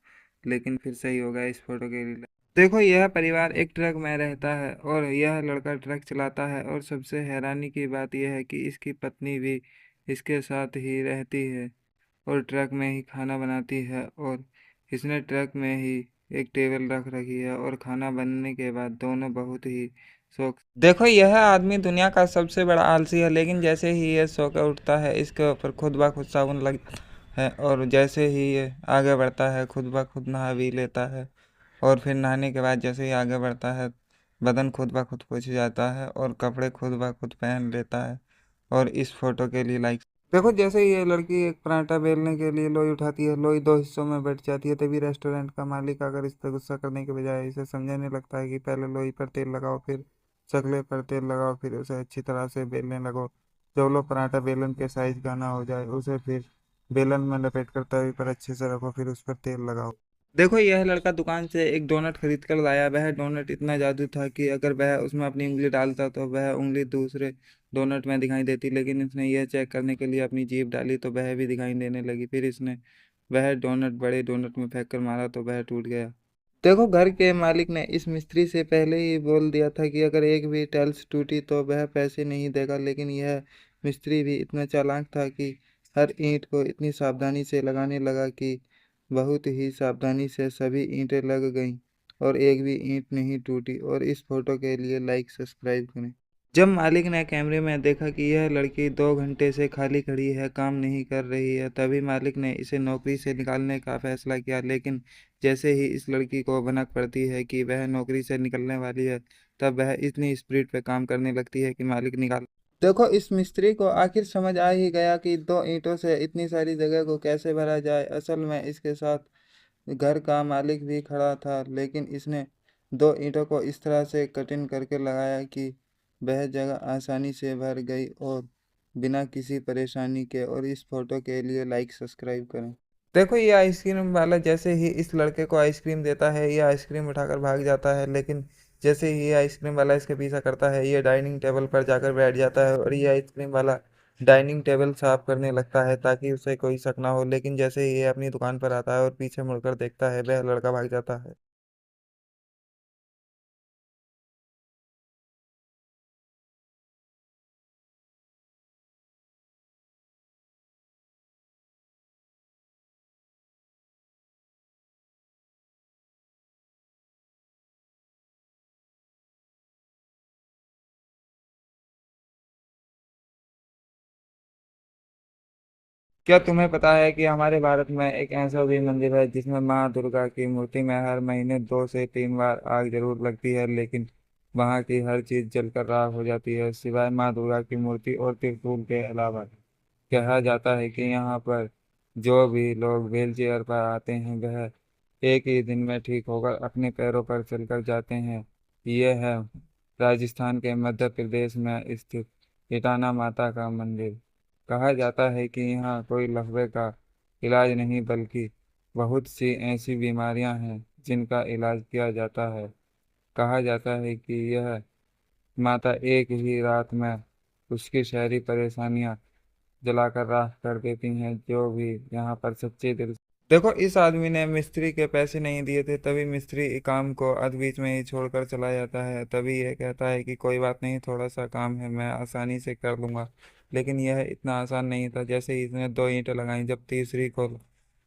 लेकिन फिर सही हो गया। इस फोटो के लिए देखो, यह परिवार एक ट्रक में रहता है और यह लड़का ट्रक चलाता है। और सबसे हैरानी की बात यह है कि इसकी पत्नी भी इसके साथ ही रहती है और ट्रक में ही खाना बनाती है। और इसने ट्रक में ही एक टेबल रख रखी है और खाना बनने के बाद दोनों बहुत ही शौक। देखो यह आदमी दुनिया का सबसे बड़ा आलसी है, लेकिन जैसे ही ये सो कर उठता है इसके ऊपर खुद ब खुद साबुन लग है और जैसे ही ये आगे बढ़ता है खुद ब खुद नहा भी लेता है और फिर नहाने के बाद जैसे ही आगे बढ़ता है बदन खुद ब खुद पोंछ जाता है और कपड़े खुद ब खुद पहन लेता है। और इस फोटो के लिए लाइक। देखो जैसे ही ये लड़की एक पराठा बेलने के लिए लोई उठाती है, लोई दो हिस्सों में बट जाती है, तभी रेस्टोरेंट का मालिक आकर इस पर गुस्सा करने के बजाय इसे समझाने लगता है कि पहले लोई पर तेल लगाओ, फिर चकले पर तेल लगाओ, फिर उसे अच्छी तरह से बेलने लगो। जब लो पराठा बेलन के साइज का ना हो जाए उसे फिर बेलन में लपेट कर तवे पर अच्छे से रखो, फिर उस पर तेल लगाओ। देखो यह लड़का दुकान से एक डोनट खरीद कर लाया। वह डोनट इतना जादू था कि अगर वह उसमें अपनी उंगली डालता तो वह उंगली दूसरे डोनट में दिखाई देती, लेकिन इसने यह चेक करने के लिए अपनी जीभ डाली तो वह भी दिखाई देने लगी। फिर इसने वह डोनट बड़े डोनट में फेंक कर मारा तो वह टूट गया। देखो घर के मालिक ने इस मिस्त्री से पहले ही बोल दिया था कि अगर एक भी टाइल्स टूटी तो वह पैसे नहीं देगा, लेकिन यह मिस्त्री भी इतना चालाक था कि हर ईंट को इतनी सावधानी से लगाने लगा कि बहुत ही सावधानी से सभी ईंटें लग गईं और एक भी ईंट नहीं टूटी। और इस फोटो के लिए लाइक सब्सक्राइब करें। जब मालिक ने कैमरे में देखा कि यह लड़की 2 घंटे से खाली खड़ी है, काम नहीं कर रही है, तभी मालिक ने इसे नौकरी से निकालने का फैसला किया। लेकिन जैसे ही इस लड़की को भनक पड़ती है कि वह नौकरी से निकलने वाली है, तब वह इतनी स्पीड पे काम करने लगती है कि मालिक निकाल। देखो इस मिस्त्री को आखिर समझ आ ही गया कि 2 ईंटों से इतनी सारी जगह को कैसे भरा जाए। असल में इसके साथ घर का मालिक भी खड़ा था, लेकिन इसने 2 ईंटों को इस तरह से कटिंग करके लगाया कि वह जगह आसानी से भर गई और बिना किसी परेशानी के। और इस फोटो के लिए लाइक सब्सक्राइब करें। देखो ये आइसक्रीम वाला जैसे ही इस लड़के को आइसक्रीम देता है ये आइसक्रीम उठाकर भाग जाता है, लेकिन जैसे ही ये आइसक्रीम वाला इसके पीछा करता है ये डाइनिंग टेबल पर जाकर बैठ जाता है और ये आइसक्रीम वाला डाइनिंग टेबल साफ करने लगता है ताकि उसे कोई शक ना हो। लेकिन जैसे ही ये अपनी दुकान पर आता है और पीछे मुड़कर देखता है वह लड़का भाग जाता है। क्या तुम्हें पता है कि हमारे भारत में एक ऐसा भी मंदिर है जिसमें माँ दुर्गा की मूर्ति में हर महीने 2 से 3 बार आग जरूर लगती है, लेकिन वहाँ की हर चीज जलकर राख हो जाती है सिवाय माँ दुर्गा की मूर्ति और त्रिशूल के अलावा। कहा जाता है कि यहाँ पर जो भी लोग व्हील चेयर पर आते हैं वह एक ही दिन में ठीक होकर अपने पैरों पर चलकर जाते हैं। यह है राजस्थान के मध्य प्रदेश में स्थित इटाना माता का मंदिर। कहा जाता है कि यहाँ कोई लकवे का इलाज नहीं बल्कि बहुत सी ऐसी बीमारियां हैं जिनका इलाज किया जाता है। कहा जाता है कि यह माता एक ही रात में उसकी शहरी परेशानियां जलाकर राख कर देती हैं जो भी यहाँ पर सच्चे दिल। देखो इस आदमी ने मिस्त्री के पैसे नहीं दिए थे, तभी मिस्त्री काम को अध बीच में ही छोड़कर चला जाता है। तभी यह कहता है कि कोई बात नहीं, थोड़ा सा काम है, मैं आसानी से कर लूंगा। लेकिन यह इतना आसान नहीं था। जैसे ही इसने 2 ईंटें लगाई, जब तीसरी को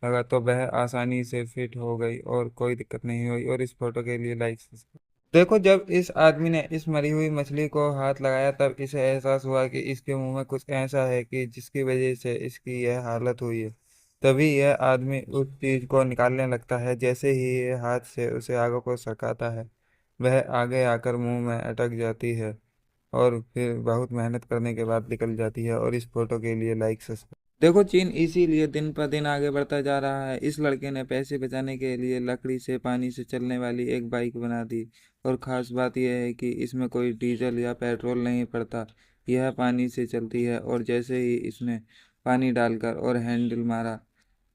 लगा तो वह आसानी से फिट हो गई और कोई दिक्कत नहीं हुई। और इस फोटो के लिए लाइक। देखो जब इस आदमी ने इस मरी हुई मछली को हाथ लगाया तब इसे एहसास हुआ कि इसके मुंह में कुछ ऐसा है कि जिसकी वजह से इसकी यह हालत हुई है। तभी यह आदमी उस चीज को निकालने लगता है। जैसे ही ये हाथ से उसे आगे को सरकाता है वह आगे आकर मुंह में अटक जाती है और फिर बहुत मेहनत करने के बाद निकल जाती है। और इस फोटो के लिए लाइक सब्सक्राइब। देखो चीन इसीलिए दिन पर दिन आगे बढ़ता जा रहा है। इस लड़के ने पैसे बचाने के लिए लकड़ी से पानी से चलने वाली एक बाइक बना दी और ख़ास बात यह है कि इसमें कोई डीजल या पेट्रोल नहीं पड़ता, यह पानी से चलती है। और जैसे ही इसने पानी डालकर और हैंडल मारा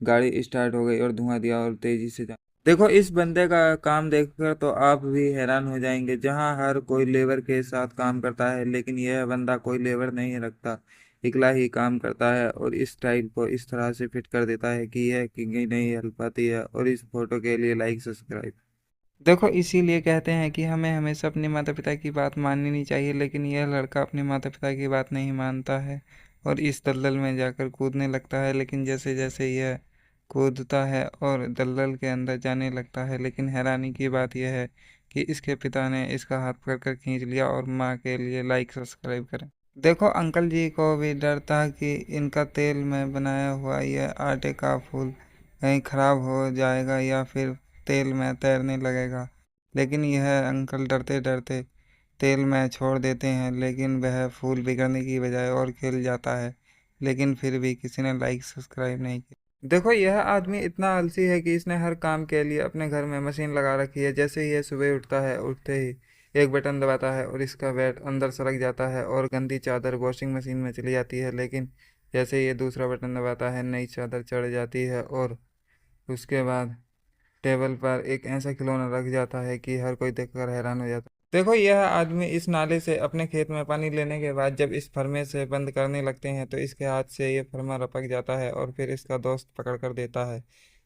गाड़ी स्टार्ट हो गई और धुआं दिया और तेजी से जा। देखो इस बंदे का काम देखकर तो आप भी हैरान हो जाएंगे। जहां हर कोई लेबर के साथ काम करता है, लेकिन यह बंदा कोई लेबर नहीं रखता, अकेला ही काम करता है और इस टाइल को इस तरह से फिट कर देता है कि यह किंग नहीं हिल पाती है। और इस फोटो के लिए लाइक सब्सक्राइब। देखो इसीलिए कहते हैं कि हमें हमेशा अपने माता पिता की बात माननी नहीं चाहिए, लेकिन यह लड़का अपने माता पिता की बात नहीं मानता है और इस दलदल में जाकर कूदने लगता है। लेकिन जैसे जैसे यह कूदता है और दलदल के अंदर जाने लगता है। लेकिन हैरानी की बात यह है कि इसके पिता ने इसका हाथ पकड़कर खींच लिया और माँ के लिए लाइक सब्सक्राइब करें। देखो अंकल जी को भी डर था कि इनका तेल में बनाया हुआ यह आटे का फूल कहीं खराब हो जाएगा या फिर तेल में तैरने लगेगा। लेकिन यह अंकल डरते डरते तेल में छोड़ देते हैं, लेकिन वह फूल बिगड़ने की बजाय और खिल जाता है। लेकिन फिर भी किसी ने लाइक सब्सक्राइब नहीं किया। देखो यह आदमी इतना आलसी है कि इसने हर काम के लिए अपने घर में मशीन लगा रखी है। जैसे ही यह सुबह उठता है, उठते ही एक बटन दबाता है और इसका बैट अंदर सरक जाता है और गंदी चादर वॉशिंग मशीन में चली जाती है। लेकिन जैसे ही ये दूसरा बटन दबाता है, नई चादर चढ़ जाती है और उसके बाद टेबल पर एक ऐसा खिलौना रख जाता है कि हर कोई देखकर हैरान हो जाता है। देखो यह आदमी इस नाले से अपने खेत में पानी लेने के बाद जब इस फरमे से बंद करने लगते हैं तो इसके हाथ से ये फरमा रपक जाता है और फिर इसका दोस्त पकड़ कर देता है।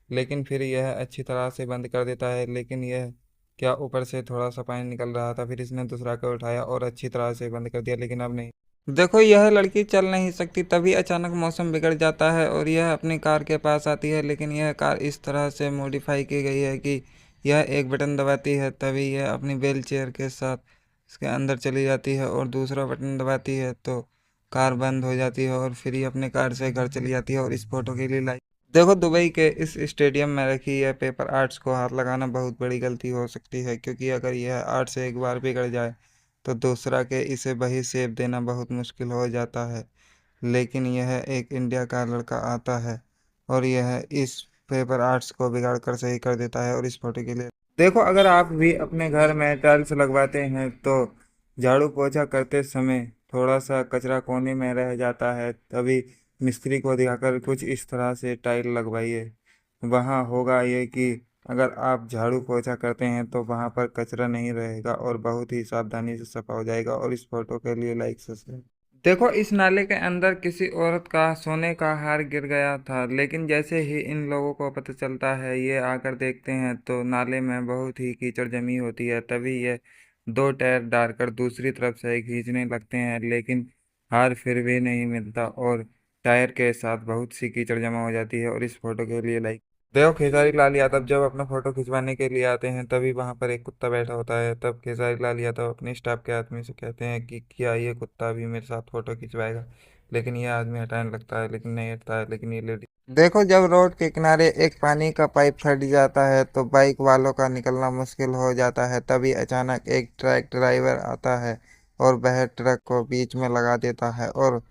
लेकिन फिर यह अच्छी तरह से बंद कर देता है। लेकिन यह क्या ऊपर से थोड़ा सा पानी निकल रहा था, फिर इसने दूसरा को उठाया और अच्छी तरह से बंद कर दिया, लेकिन अब नहीं। देखो यह लड़की चल नहीं सकती। तभी अचानक मौसम बिगड़ जाता है और यह अपनी कार के पास आती है। लेकिन यह कार इस तरह से मॉडिफाई की गई है कि यह एक बटन दबाती है तभी यह अपनी व्हील चेयर के साथ इसके अंदर चली जाती है और दूसरा बटन दबाती है तो कार बंद हो जाती है और फिर ये अपने कार से घर चली जाती है। और इस फोटो के लिए लाइक देखो दुबई के इस स्टेडियम में रखी यह पेपर आर्ट्स को हाथ लगाना बहुत बड़ी गलती हो सकती है, क्योंकि अगर यह आर्ट से एक बार बिगड़ जाए तो दूसरा के इसे वही शेप देना बहुत मुश्किल हो जाता है। लेकिन यह एक इंडिया का लड़का आता है और यह इस पेपर आर्ट्स को बिगाड़ कर सही कर देता है। और इस फोटो के लिए देखो अगर आप भी अपने घर में टाइल्स लगवाते हैं तो झाड़ू पोछा करते समय थोड़ा सा कचरा कोने में रह जाता है, तभी मिस्त्री को दिखाकर कुछ इस तरह से टाइल लगवाइए। वहाँ होगा ये कि अगर आप झाड़ू पोछा करते हैं तो वहाँ पर कचरा नहीं रहेगा और बहुत ही सावधानी से सफा हो जाएगा। और इस फोटो के लिए लाइक सब्सक्राइब। देखो इस नाले के अंदर किसी औरत का सोने का हार गिर गया था। लेकिन जैसे ही इन लोगों को पता चलता है, ये आकर देखते हैं तो नाले में बहुत ही कीचड़ जमी होती है। तभी ये दो टायर डालकर दूसरी तरफ से खींचने लगते हैं, लेकिन हार फिर भी नहीं मिलता और टायर के साथ बहुत सी कीचड़ जमा हो जाती है। और इस फोटो के लिए लाइक देखो खेसारी लाल यादव जब अपना फोटो खिंचवाने के लिए आते हैं तभी वहां पर एक कुत्ता बैठा होता है। तब खेसारी लाल यादव अपने स्टाफ के आदमी से कहते हैं कि क्या ये कुत्ता भी मेरे साथ फोटो खिंचवाएगा। लेकिन ये आदमी हटाने लगता है, लेकिन नहीं हटता है। लेकिन ये लेडी देखो जब रोड के किनारे एक पानी का पाइप फट जाता है तो बाइक वालों का निकलना मुश्किल हो जाता है। तभी अचानक एक ट्रक ड्राइवर आता है और वह ट्रक को बीच में लगा देता है और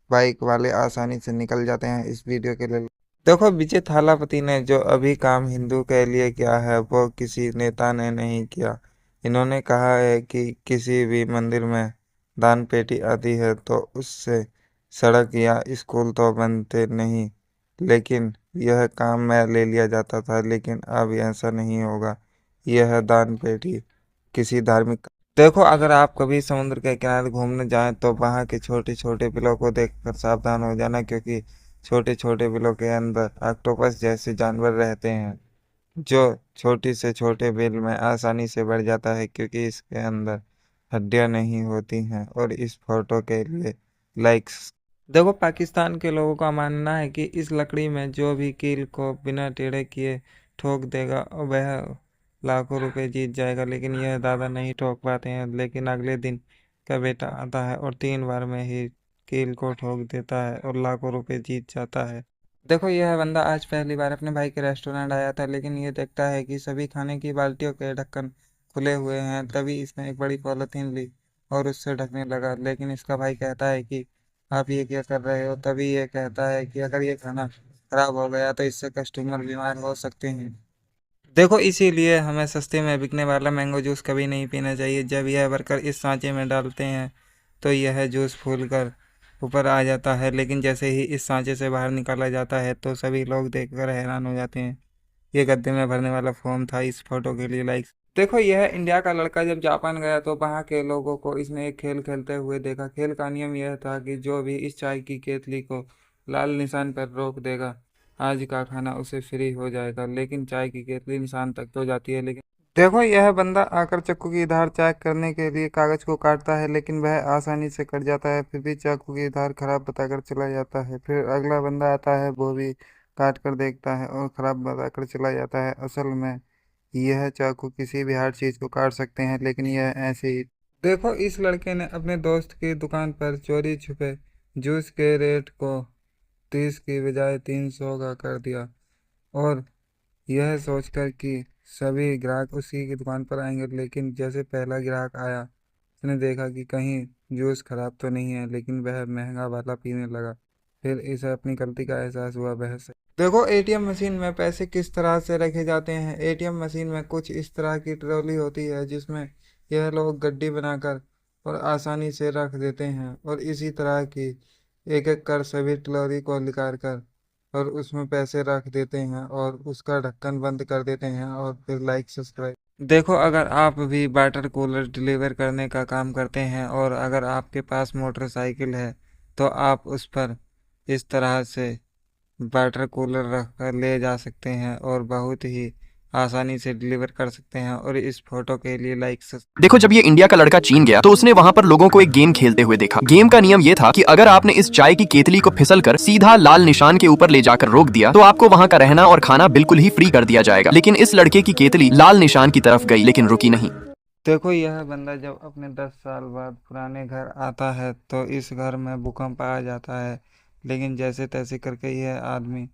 बाइक वाले आसानी से निकल जाते हैं। इस वीडियो के लिए देखो विजय थालापति ने जो अभी काम हिंदू के लिए किया है वो किसी नेता ने नहीं किया। इन्होंने कहा है कि किसी भी मंदिर में दान पेटी आती है तो उससे सड़क या स्कूल तो बनते नहीं, लेकिन यह काम में ले लिया जाता था। लेकिन अब ऐसा नहीं होगा। यह दान पेटी किसी धार्मिक देखो अगर आप कभी समुद्र के किनारे घूमने जाएं तो वहाँ के छोटे छोटे बिलों को देखकर सावधान हो जाना, क्योंकि छोटे छोटे बिलों के अंदर ऑक्टोपस जैसे जानवर रहते हैं जो छोटी से छोटे बिल में आसानी से बढ़ जाता है, क्योंकि इसके अंदर हड्डियां नहीं होती हैं। और इस फोटो के लिए लाइक्स देखो पाकिस्तान के लोगों का मानना है कि इस लकड़ी में जो भी कील को बिना टेढ़े किए ठोक देगा वह लाखों रुपए जीत जाएगा। लेकिन यह दादा नहीं ठोक पाते हैं। लेकिन अगले दिन का बेटा आता है और 3 बार में ही कील को ठोक देता है और लाखों रुपए जीत जाता है। देखो यह बंदा आज पहली बार अपने भाई के रेस्टोरेंट आया था, लेकिन ये देखता है कि सभी खाने की बाल्टियों के ढक्कन खुले हुए हैं। तभी इसने एक बड़ी पॉलिथीन ली और उससे ढकने लगा। लेकिन इसका भाई कहता है कि आप ये क्या कर रहे हो। तभी ये कहता है कि अगर ये खाना खराब हो गया तो इससे कस्टमर बीमार हो सकते हैं। देखो इसीलिए हमें सस्ते में बिकने वाला मैंगो जूस कभी नहीं पीना चाहिए। जब यह वर्कर इस सांचे में डालते हैं तो यह जूस फूलकर ऊपर आ जाता है। लेकिन जैसे ही इस सांचे से बाहर निकाला जाता है तो सभी लोग देखकर हैरान हो जाते हैं। ये गद्दे में भरने वाला फोम था। इस फोटो के लिए लाइक देखो यह इंडिया का लड़का जब जापान गया तो वहाँ के लोगों को इसने एक खेल खेलते हुए देखा। खेल का नियम यह था कि जो भी इस चाय की केतली को लाल निशान पर रोक देगा आज का खाना उसे फ्री हो जाएगा। लेकिन चाय की केतली निशान तक तो जाती है। लेकिन देखो यह बंदा आकर चाकू की धार चेक करने के लिए कागज को काटता है, लेकिन वह आसानी से कट जाता है। फिर भी चाकू की धार खराब बताकर चला जाता है। फिर अगला बंदा आता है, वो भी काट कर देखता है और खराब बताकर चला जाता है। असल में यह चाकू किसी भी हार्ड चीज को काट सकते हैं, लेकिन यह ऐसे ही। देखो, इस लड़के ने अपने दोस्त की दुकान पर चोरी छुपे जूस के रेट को 30 की बजाय 300 का कर दिया, और यह सोचकर कि सभी ग्राहक उसी की दुकान पर आएंगे। लेकिन जैसे पहला ग्राहक आया, उसने देखा कि कहीं जूस खराब तो नहीं है, लेकिन वह महंगा वाला पीने लगा। फिर इसे अपनी गलती का एहसास हुआ। वह से देखो, एटीएम मशीन में पैसे किस तरह से रखे जाते हैं। एटीएम मशीन में कुछ इस तरह की ट्रॉली होती है जिसमें यह लोग गड्डी बनाकर और आसानी से रख देते हैं, और इसी तरह की एक एक कर सभी ट्रॉली को निकाल कर और उसमें पैसे रख देते हैं और उसका ढक्कन बंद कर देते हैं, और फिर लाइक सब्सक्राइब। देखो, अगर आप भी वाटर कूलर डिलीवर करने का काम करते हैं और अगर आपके पास मोटरसाइकिल है, तो आप उस पर इस तरह से वाटर कूलर रख कर ले जा सकते हैं और बहुत ही आसानी से डिलीवर कर सकते हैं। और इस फोटो के लिए लाइक देखो, जब ये इंडिया का लड़का चीन गया तो उसने वहाँ पर लोगों को एक गेम खेलते हुए देखा। गेम का नियम ये था कि अगर आपने इस चाय की केतली को फिसल कर सीधा लाल निशान के ऊपर ले जाकर रोक दिया तो आपको वहाँ का रहना और खाना बिल्कुल ही फ्री कर दिया जाएगा। लेकिन इस लड़के की केतली लाल निशान की तरफ गई लेकिन रुकी नहीं। देखो, यह बंदा जब अपने 10 साल बाद पुराने घर आता है तो इस घर में भूकंप आ जाता है, लेकिन जैसे तैसे करके यह आदमी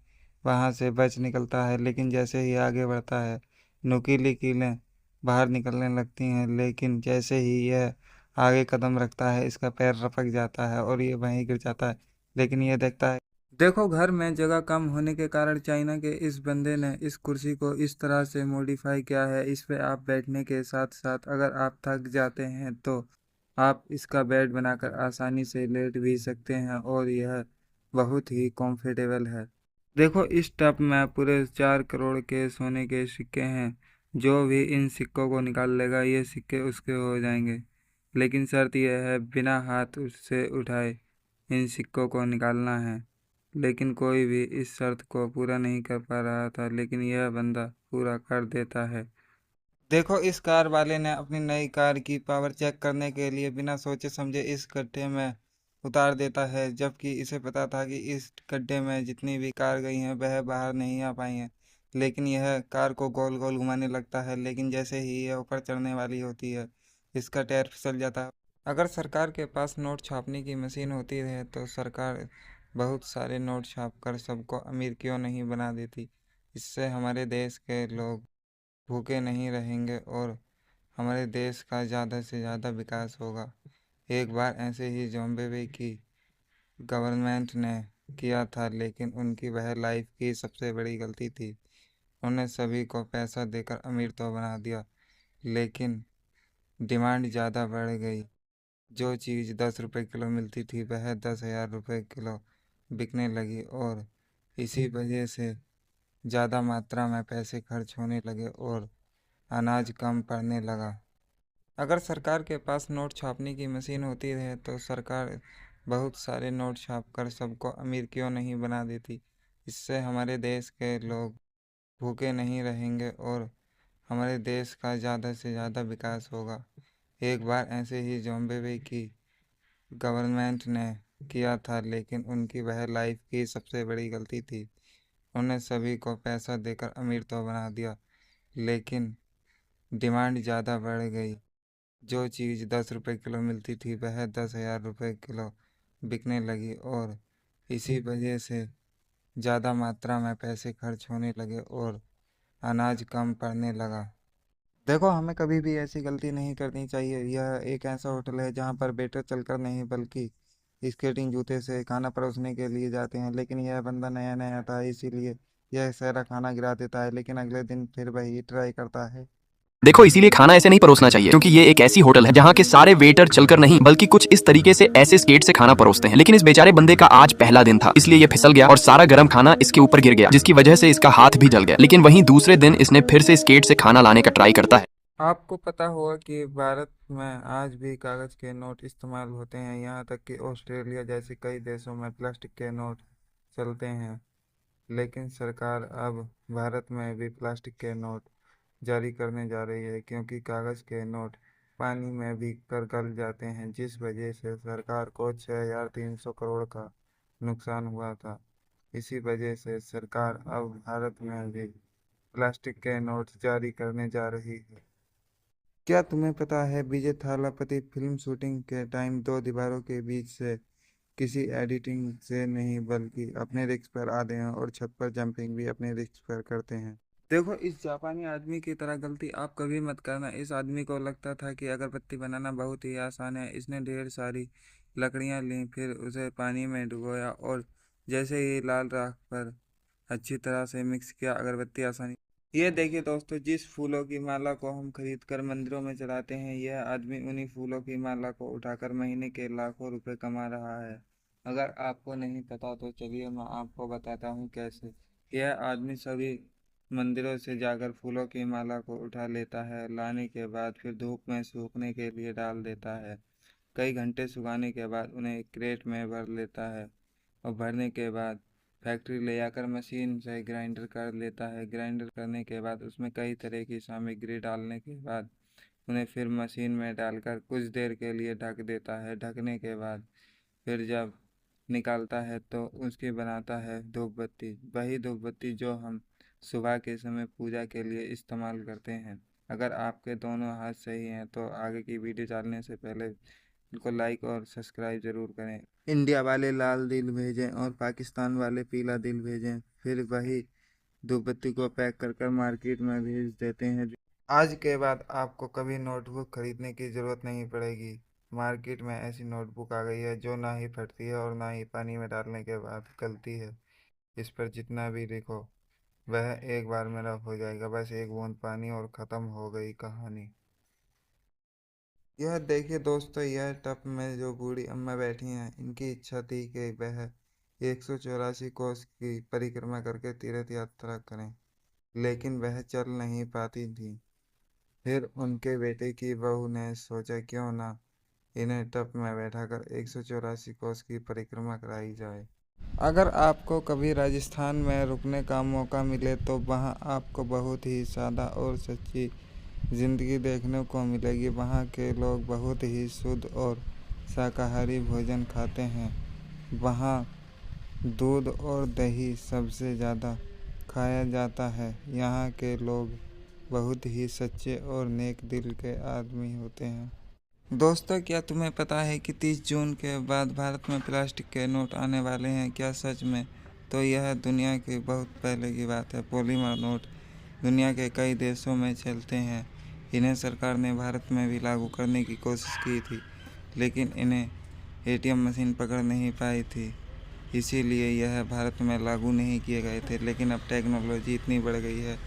वहां से बच निकलता है। लेकिन जैसे ही आगे बढ़ता है, नुकीली कीलें बाहर निकलने लगती हैं, लेकिन जैसे ही यह आगे कदम रखता है, इसका पैर रपक जाता है और ये वहीं गिर जाता है। लेकिन यह देखता है। देखो, घर में जगह कम होने के कारण चाइना के इस बंदे ने इस कुर्सी को इस तरह से मॉडिफाई किया है। इस पे आप बैठने के साथ साथ अगर आप थक जाते हैं तो आप इसका बेड बनाकर आसानी से लेट भी सकते हैं, और यह बहुत ही कंफर्टेबल है। देखो, इस टब में पूरे 4 करोड़ के सोने के सिक्के हैं। जो भी इन सिक्कों को निकाल लेगा, ये सिक्के उसके हो जाएंगे। लेकिन शर्त यह है, बिना हाथ उससे उठाए इन सिक्कों को निकालना है। लेकिन कोई भी इस शर्त को पूरा नहीं कर पा रहा था, लेकिन यह बंदा पूरा कर देता है। देखो, इस कार वाले ने अपनी नई कार की पावर चेक करने के लिए बिना सोचे समझे इस गड्ढे में उतार देता है, जबकि इसे पता था कि इस गड्ढे में जितनी भी कार गई हैं वह बाहर नहीं आ पाई हैं। लेकिन यह कार को गोल गोल घुमाने लगता है, लेकिन जैसे ही यह ऊपर चढ़ने वाली होती है, इसका टायर फिसल जाता है। अगर सरकार के पास नोट छापने की मशीन होती है तो सरकार बहुत सारे नोट छाप कर सबको अमीर क्यों नहीं बना देती। इससे हमारे देश के लोग भूखे नहीं रहेंगे और हमारे देश का ज़्यादा से ज़्यादा विकास होगा। एक बार ऐसे ही जिम्बाब्वे की गवर्नमेंट ने किया था, लेकिन उनकी वह लाइफ की सबसे बड़ी गलती थी। उन्होंने सभी को पैसा देकर अमीर तो बना दिया, लेकिन डिमांड ज़्यादा बढ़ गई। जो चीज़ 10 रुपए किलो मिलती थी वह 10,000 रुपये किलो बिकने लगी, और इसी वजह से ज़्यादा मात्रा में पैसे खर्च होने लगे और अनाज कम पड़ने लगा। अगर सरकार के पास नोट छापने की मशीन होती है तो सरकार बहुत सारे नोट छाप कर सबको अमीर क्यों नहीं बना देती। इससे हमारे देश के लोग भूखे नहीं रहेंगे और हमारे देश का ज़्यादा से ज़्यादा विकास होगा। एक बार ऐसे ही जिम्बाब्वे की गवर्नमेंट ने किया था, लेकिन उनकी वह लाइफ की सबसे बड़ी गलती थी। उन्होंने सभी को पैसा देकर अमीर तो बना दिया, लेकिन डिमांड ज़्यादा बढ़ गई। जो चीज़ 10 रुपए किलो मिलती थी वह 10,000 रुपये किलो बिकने लगी, और इसी वजह से ज़्यादा मात्रा में पैसे खर्च होने लगे और अनाज कम पड़ने लगा। देखो, हमें कभी भी ऐसी गलती नहीं करनी चाहिए। यह एक ऐसा होटल है जहाँ पर वेटर चलकर नहीं बल्कि स्केटिंग जूते से खाना परोसने के लिए जाते हैं। लेकिन यह बंदा नया नया था, इसीलिए यह सारा खाना गिरा देता है, लेकिन अगले दिन फिर वही ट्राई करता है। देखो, इसीलिए खाना ऐसे नहीं परोसना चाहिए क्योंकि ये एक ऐसी होटल है जहाँ के सारे वेटर चलकर नहीं बल्कि कुछ इस तरीके से ऐसे स्केट से खाना परोसते हैं। लेकिन इस बेचारे बंदे का आज पहला दिन था, इसलिए ये फिसल गया और सारा गर्म खाना इसके ऊपर गिर गया, जिसकी वजह से इसका हाथ भी जल गया। लेकिन वहीं दूसरे दिन इसने फिर से स्केट से खाना लाने का ट्राई करता है। आपको पता होगा कि भारत में आज भी कागज के नोट इस्तेमाल होते हैं। यहाँ तक कि ऑस्ट्रेलिया जैसे कई देशों में प्लास्टिक के नोट चलते हैं। लेकिन सरकार अब भारत में भी प्लास्टिक के नोट जारी करने जा रही है, क्योंकि कागज के नोट पानी में भीग कर गल जाते हैं, जिस वजह से सरकार को 6,300 करोड़ का नुकसान हुआ था। इसी वजह से सरकार अब भारत में भी प्लास्टिक के नोट जारी करने जा रही है। क्या तुम्हें पता है विजय थालापति फिल्म शूटिंग के टाइम दो दीवारों के बीच से किसी एडिटिंग से नहीं बल्कि अपने रिस्क पर आते हैं और छत पर जंपिंग भी अपने रिस्क पर करते हैं। देखो, इस जापानी आदमी की तरह गलती आप कभी मत करना। इस आदमी को लगता था कि अगरबत्ती बनाना बहुत ही आसान है। इसने ढेर सारी लकड़ियां ली, फिर उसे पानी में डुबोया और जैसे ही लाल राख पर अच्छी तरह से मिक्स किया, अगरबत्ती आसानी। ये देखिए दोस्तों, जिस फूलों की माला को हम खरीद कर मंदिरों में चढ़ाते हैं, यह आदमी उन्हीं फूलों की माला को उठाकर महीने के लाखों रुपए कमा रहा है। अगर आपको नहीं पता तो चलिए मैं आपको बताता हूँ कैसे। यह आदमी सभी मंदिरों से जाकर फूलों की माला को उठा लेता है, लाने के बाद फिर धूप में सूखने के लिए डाल देता है। कई घंटे सुखाने के बाद उन्हें एक क्रेट में भर लेता है और भरने के बाद फैक्ट्री ले जाकर मशीन से ग्राइंडर कर लेता है। ग्राइंडर करने के बाद उसमें कई तरह की सामग्री डालने के बाद उन्हें फिर मशीन में डालकर कुछ देर के लिए ढक देता है। ढकने के बाद फिर जब निकालता है तो उसकी बनाता है धूप बत्ती, वही धूप बत्ती जो हम सुबह के समय पूजा के लिए इस्तेमाल करते हैं। अगर आपके दोनों हाथ सही हैं तो आगे की वीडियो डालने से पहले इनको लाइक और सब्सक्राइब जरूर करें। इंडिया वाले लाल दिल भेजें और पाकिस्तान वाले पीला दिल भेजें, फिर वही धूपबत्ती को पैक कर कर मार्केट में भेज देते हैं। आज के बाद आपको कभी नोटबुक खरीदने की ज़रूरत नहीं पड़ेगी। मार्केट में ऐसी नोटबुक आ गई है जो ना ही फटती है और ना ही पानी में डालने के बाद गलती है। इस पर जितना भी लिखो वह एक बार में रफ हो जाएगा, बस एक बूंद पानी और ख़त्म हो गई कहानी। यह देखिए दोस्तों, यह टब में जो बूढ़ी अम्मा बैठी हैं, इनकी इच्छा थी कि वह 184 कोस की परिक्रमा करके तीर्थ यात्रा करें, लेकिन वह चल नहीं पाती थी। फिर उनके बेटे की बहू ने सोचा क्यों ना इन्हें टब में बैठाकर 184 कोस की परिक्रमा कराई जाए। अगर आपको कभी राजस्थान में रुकने का मौका मिले तो वहाँ आपको बहुत ही सादा और सच्ची ज़िंदगी देखने को मिलेगी। वहाँ के लोग बहुत ही शुद्ध और शाकाहारी भोजन खाते हैं। वहाँ दूध और दही सबसे ज़्यादा खाया जाता है। यहाँ के लोग बहुत ही सच्चे और नेक दिल के आदमी होते हैं। दोस्तों, क्या तुम्हें पता है कि 30 जून के बाद भारत में प्लास्टिक के नोट आने वाले हैं? क्या सच में? तो यह दुनिया की बहुत पहले की बात है। पॉलीमर नोट दुनिया के कई देशों में चलते हैं। इन्हें सरकार ने भारत में भी लागू करने की कोशिश की थी, लेकिन इन्हें एटीएम मशीन पकड़ नहीं पाई थी, इसीलिए यह भारत में लागू नहीं किए गए थे। लेकिन अब टेक्नोलॉजी इतनी बढ़ गई है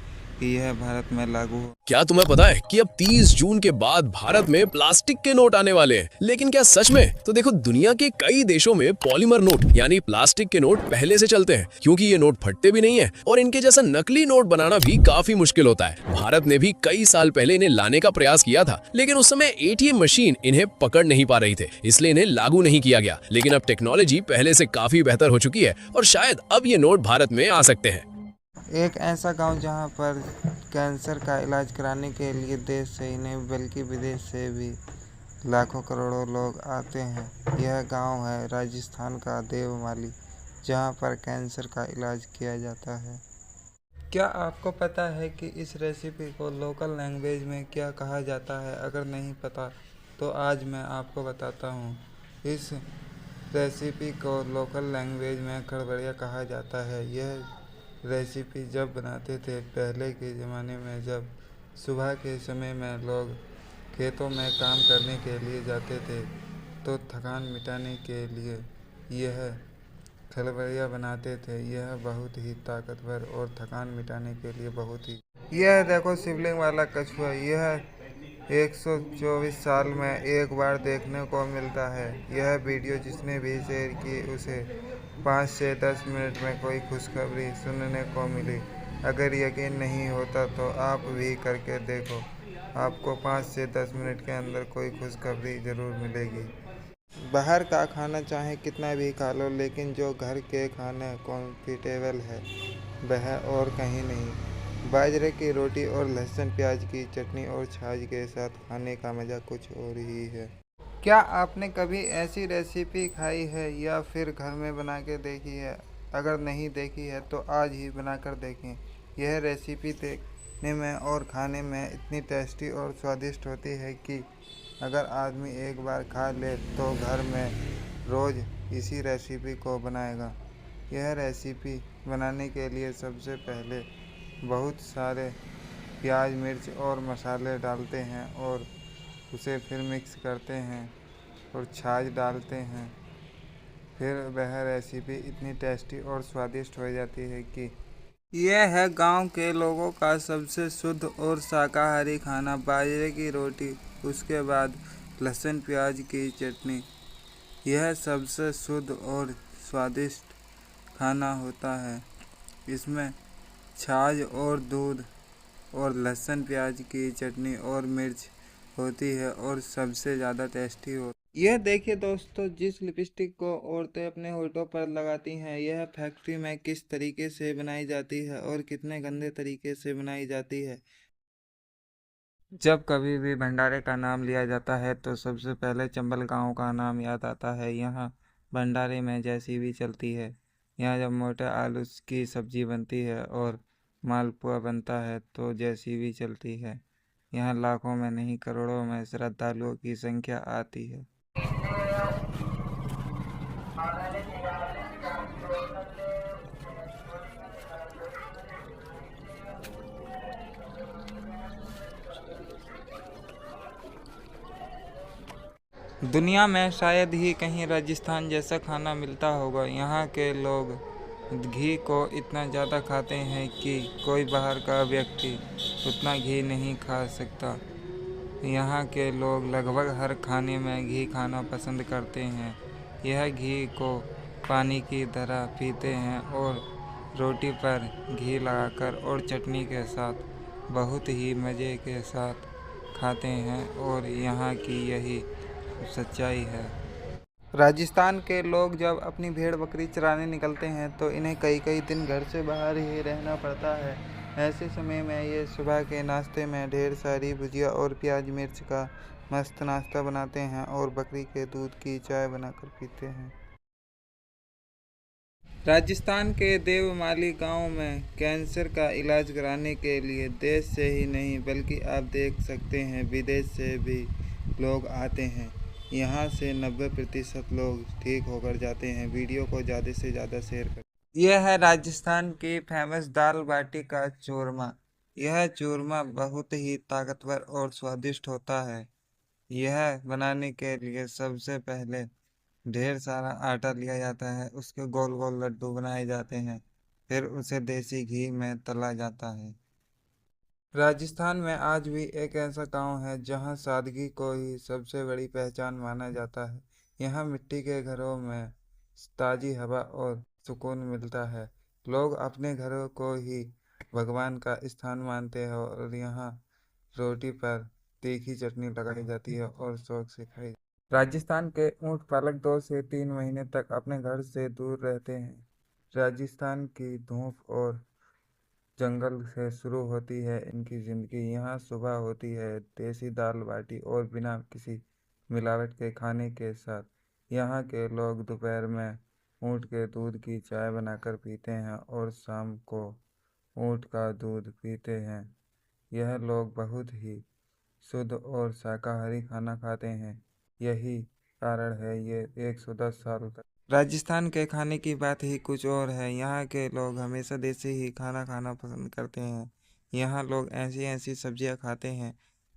कि यह भारत में लागू हो। क्या तुम्हें पता है कि अब 30 जून के बाद भारत में प्लास्टिक के नोट आने वाले हैं? लेकिन क्या सच में? तो देखो, दुनिया के कई देशों में पॉलीमर नोट यानी प्लास्टिक के नोट पहले से चलते हैं, क्योंकि ये नोट फटते भी नहीं है और इनके जैसा नकली नोट बनाना भी काफी मुश्किल होता है। भारत ने भी कई साल पहले इन्हें लाने का प्रयास किया था, लेकिन उस समय एटीएम मशीन इन्हें पकड़ नहीं पा रही थे, इसलिए इन्हें लागू नहीं किया गया। लेकिन अब टेक्नोलॉजी पहले से काफी बेहतर हो चुकी है और शायद अब ये नोट भारत में आ सकते हैं। एक ऐसा गांव जहां पर कैंसर का इलाज कराने के लिए देश से ही नहीं बल्कि विदेश से भी लाखों करोड़ों लोग आते हैं। यह गांव है राजस्थान का देवमाली, जहां पर कैंसर का इलाज किया जाता है। क्या आपको पता है कि इस रेसिपी को लोकल लैंग्वेज में क्या कहा जाता है? अगर नहीं पता तो आज मैं आपको बताता हूँ। इस रेसिपी को लोकल लैंग्वेज में खड़बड़िया कहा जाता है। यह रेसिपी जब बनाते थे पहले के ज़माने में, जब सुबह के समय में लोग खेतों में काम करने के लिए जाते थे, तो थकान मिटाने के लिए यह खलबड़िया बनाते थे। यह बहुत ही ताकतवर और थकान मिटाने के लिए बहुत ही। यह देखो शिवलिंग वाला कछुआ, यह 124 साल में एक बार देखने को मिलता है। यह वीडियो जिसने भी शेयर की उसे 5 से 10 मिनट में कोई खुशखबरी सुनने को मिली। अगर यकीन नहीं होता तो आप भी करके देखो, आपको 5 से 10 मिनट के अंदर कोई खुशखबरी ज़रूर मिलेगी। बाहर का खाना चाहे कितना भी खा लो, लेकिन जो घर के खाना कॉम्फर्टेबल है वह और कहीं नहीं। बाजरे की रोटी और लहसुन प्याज की चटनी और छाछ के साथ खाने का मज़ा कुछ और ही है। क्या आपने कभी ऐसी रेसिपी खाई है या फिर घर में बना के देखी है? अगर नहीं देखी है तो आज ही बनाकर देखें। यह रेसिपी देखने में और खाने में इतनी टेस्टी और स्वादिष्ट होती है कि अगर आदमी एक बार खा ले तो घर में रोज़ इसी रेसिपी को बनाएगा। यह रेसिपी बनाने के लिए सबसे पहले बहुत सारे प्याज, मिर्च और मसाले डालते हैं और उसे फिर मिक्स करते हैं और छाछ डालते हैं। फिर वह रेसिपी इतनी टेस्टी और स्वादिष्ट हो जाती है कि यह है गांव के लोगों का सबसे शुद्ध और शाकाहारी खाना, बाजरे की रोटी, उसके बाद लहसुन प्याज की चटनी। यह सबसे शुद्ध और स्वादिष्ट खाना होता है। इसमें छाछ और दूध और लहसुन प्याज की चटनी और मिर्च होती है और सबसे ज़्यादा टेस्टी हो। यह देखिए दोस्तों, जिस लिपस्टिक को औरतें अपने होठों पर लगाती हैं, यह फैक्ट्री में किस तरीके से बनाई जाती है और कितने गंदे तरीके से बनाई जाती है। जब कभी भी भंडारे का नाम लिया जाता है तो सबसे पहले चंबल गांव का नाम याद आता है। यहाँ भंडारे में जैसी भी चलती है। यहाँ जब मोटे आलू की सब्जी बनती है और मालपुआ बनता है तो जैसी भी चलती है। यहाँ लाखों में नहीं करोड़ों में श्रद्धालुओं की संख्या आती है। दुनिया में शायद ही कहीं राजस्थान जैसा खाना मिलता होगा। यहाँ के लोग घी को इतना ज़्यादा खाते हैं कि कोई बाहर का व्यक्ति उतना घी नहीं खा सकता। यहाँ के लोग लगभग हर खाने में घी खाना पसंद करते हैं। यह घी को पानी की तरह पीते हैं और रोटी पर घी लगाकर और चटनी के साथ बहुत ही मज़े के साथ खाते हैं और यहाँ की यही सच्चाई है। राजस्थान के लोग जब अपनी भेड़ बकरी चराने निकलते हैं तो इन्हें कई कई दिन घर से बाहर ही रहना पड़ता है। ऐसे समय में ये सुबह के नाश्ते में ढेर सारी भुजिया और प्याज मिर्च का मस्त नाश्ता बनाते हैं और बकरी के दूध की चाय बनाकर पीते हैं। राजस्थान के देवमाली गांव में कैंसर का इलाज कराने के लिए देश से ही नहीं बल्कि आप देख सकते हैं विदेश से भी लोग आते हैं। यहाँ से 90% लोग ठीक होकर जाते हैं। वीडियो को ज़्यादा से ज़्यादा शेयर करें। यह है राजस्थान की फेमस दाल बाटी का चूरमा। यह चूरमा बहुत ही ताकतवर और स्वादिष्ट होता है। यह बनाने के लिए सबसे पहले ढेर सारा आटा लिया जाता है, उसके गोल गोल लड्डू बनाए जाते हैं, फिर उसे देसी घी में तला जाता है। राजस्थान में आज भी एक ऐसा गांव है जहां सादगी को ही सबसे बड़ी पहचान माना जाता है। यहाँ मिट्टी के घरों में ताज़ी हवा और सुकून मिलता है। लोग अपने घरों को ही भगवान का स्थान मानते हैं और यहाँ रोटी पर तीखी चटनी लगाई जाती है और शौक से खाई। राजस्थान के ऊंट पालक 2 से 3 महीने तक अपने घर से दूर रहते हैं। राजस्थान की धूप और जंगल से शुरू होती है इनकी ज़िंदगी। यहाँ सुबह होती है देसी दाल बाटी और बिना किसी मिलावट के खाने के साथ। यहाँ के लोग दोपहर में ऊँट के दूध की चाय बनाकर पीते हैं और शाम को ऊँट का दूध पीते हैं। यह लोग बहुत ही शुद्ध और शाकाहारी खाना खाते हैं। यही कारण है ये 110 साल तक। राजस्थान के खाने की बात ही कुछ और है। यहाँ के लोग हमेशा देसी ही खाना खाना पसंद करते हैं। यहाँ लोग ऐसी ऐसी सब्जियाँ खाते हैं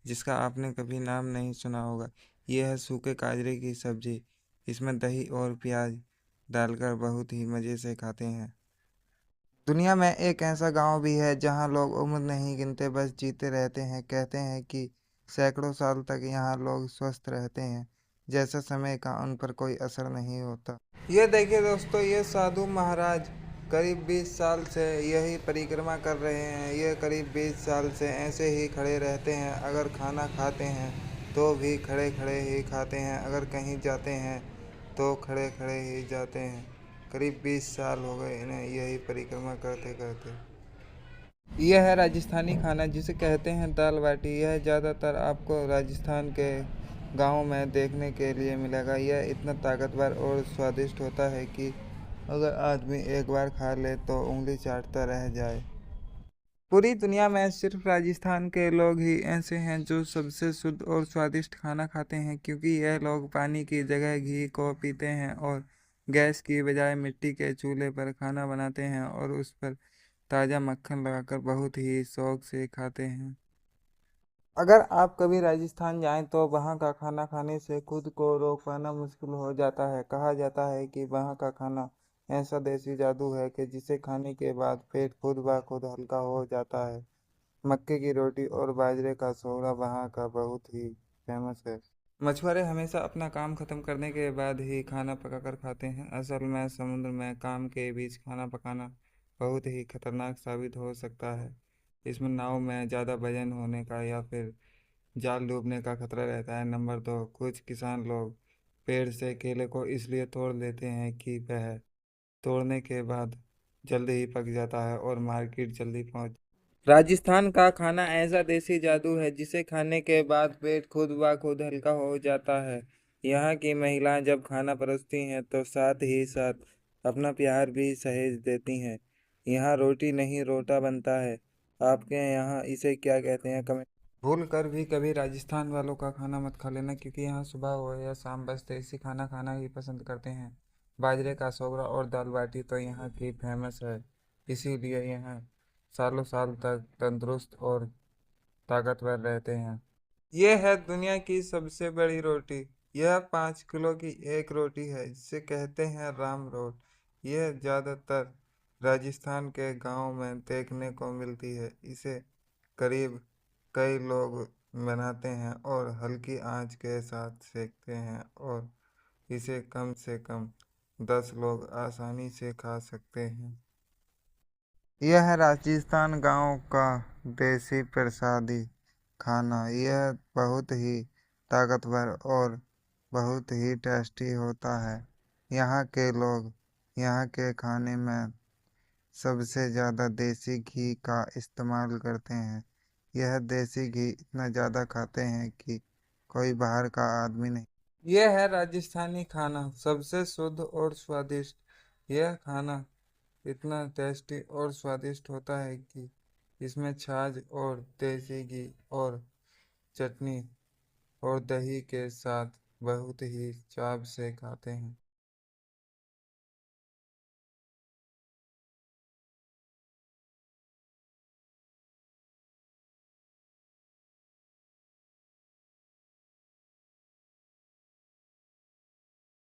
जिसका आपने कभी नाम नहीं सुना होगा। यह है सूखे काजरे की सब्जी। इसमें दही और प्याज डालकर बहुत ही मज़े से खाते हैं। दुनिया में एक ऐसा गांव भी है जहां लोग उम्र नहीं गिनते, बस जीते रहते हैं। कहते हैं कि सैकड़ों साल तक यहाँ लोग स्वस्थ रहते हैं, जैसा समय का उन पर कोई असर नहीं होता। ये देखिए दोस्तों, ये साधु महाराज करीब 20 साल से यही परिक्रमा कर रहे हैं। ये करीब 20 साल से ऐसे ही खड़े रहते हैं। अगर खाना खाते हैं तो भी खड़े खड़े ही खाते हैं, अगर कहीं जाते हैं तो खड़े खड़े ही जाते हैं। करीब 20 साल हो गए इन्हें यही परिक्रमा करते करते। यह है राजस्थानी खाना जिसे कहते हैं दाल बाटी। यह ज़्यादातर आपको राजस्थान के गाँव में देखने के लिए मिलेगा। यह इतना ताकतवर और स्वादिष्ट होता है कि अगर आदमी एक बार खा ले तो उंगली चाटता रह जाए। पूरी दुनिया में सिर्फ राजस्थान के लोग ही ऐसे हैं जो सबसे शुद्ध और स्वादिष्ट खाना खाते हैं, क्योंकि यह लोग पानी की जगह घी को पीते हैं और गैस की बजाय मिट्टी के चूल्हे पर खाना बनाते हैं और उस पर ताज़ा मक्खन लगाकर बहुत ही शौक से खाते हैं। अगर आप कभी राजस्थान जाएं तो वहाँ का खाना खाने से खुद को रोक पाना मुश्किल हो जाता है। कहा जाता है कि वहाँ का खाना ऐसा देसी जादू है कि जिसे खाने के बाद पेट खुद ब खुद हल्का हो जाता है। मक्के की रोटी और बाजरे का सोहरा वहाँ का बहुत ही फेमस है। मछुआरे हमेशा अपना काम खत्म करने के बाद ही खाना पकाकर खाते हैं। असल में समुद्र में काम के बीच खाना पकाना बहुत ही खतरनाक साबित हो सकता है। इसमें नाव में ज़्यादा वजन होने का या फिर जाल डूबने का खतरा रहता है। नंबर 2, कुछ किसान लोग पेड़ से केले को इसलिए तोड़ लेते हैं कि वह तोड़ने के बाद जल्दी ही पक जाता है और मार्केट जल्दी पहुंच। राजस्थान का खाना ऐसा देसी जादू है जिसे खाने के बाद पेट खुद ब खुद हल्का हो जाता है। यहाँ की महिलाएं जब खाना परोसती हैं तो साथ ही साथ अपना प्यार भी सहेज देती हैं। यहाँ रोटी नहीं रोटा बनता है। आपके यहाँ इसे क्या कहते हैं कमेंट। भूल कर भी कभी राजस्थान वालों का खाना मत खा लेना, क्योंकि यहाँ सुबह हो या शाम बस देसी खाना खाना ही पसंद करते हैं। बाजरे का सोगरा और दाल बाटी तो यहाँ की फेमस है, इसीलिए यहाँ सालों साल तक तंदुरुस्त और ताकतवर रहते हैं। ये है दुनिया की सबसे बड़ी रोटी। यह 5 किलो की एक रोटी है जिसे कहते हैं राम रोट। यह ज़्यादातर राजस्थान के गांव में देखने को मिलती है। इसे करीब कई लोग बनाते हैं और हल्की आंच के साथ सेकते हैं और इसे कम से कम 10 लोग आसानी से खा सकते हैं। यह है राजस्थान गांव का देसी प्रसादी खाना। यह बहुत ही ताकतवर और बहुत ही टेस्टी होता है। यहाँ के लोग यहाँ के खाने में सबसे ज़्यादा देसी घी का इस्तेमाल करते हैं। यह देसी घी इतना ज़्यादा खाते हैं कि कोई बाहर का आदमी नहीं। यह है राजस्थानी खाना, सबसे शुद्ध और स्वादिष्ट। यह खाना इतना टेस्टी और स्वादिष्ट होता है कि इसमें छाछ और देसी घी और चटनी और दही के साथ बहुत ही चाव से खाते हैं।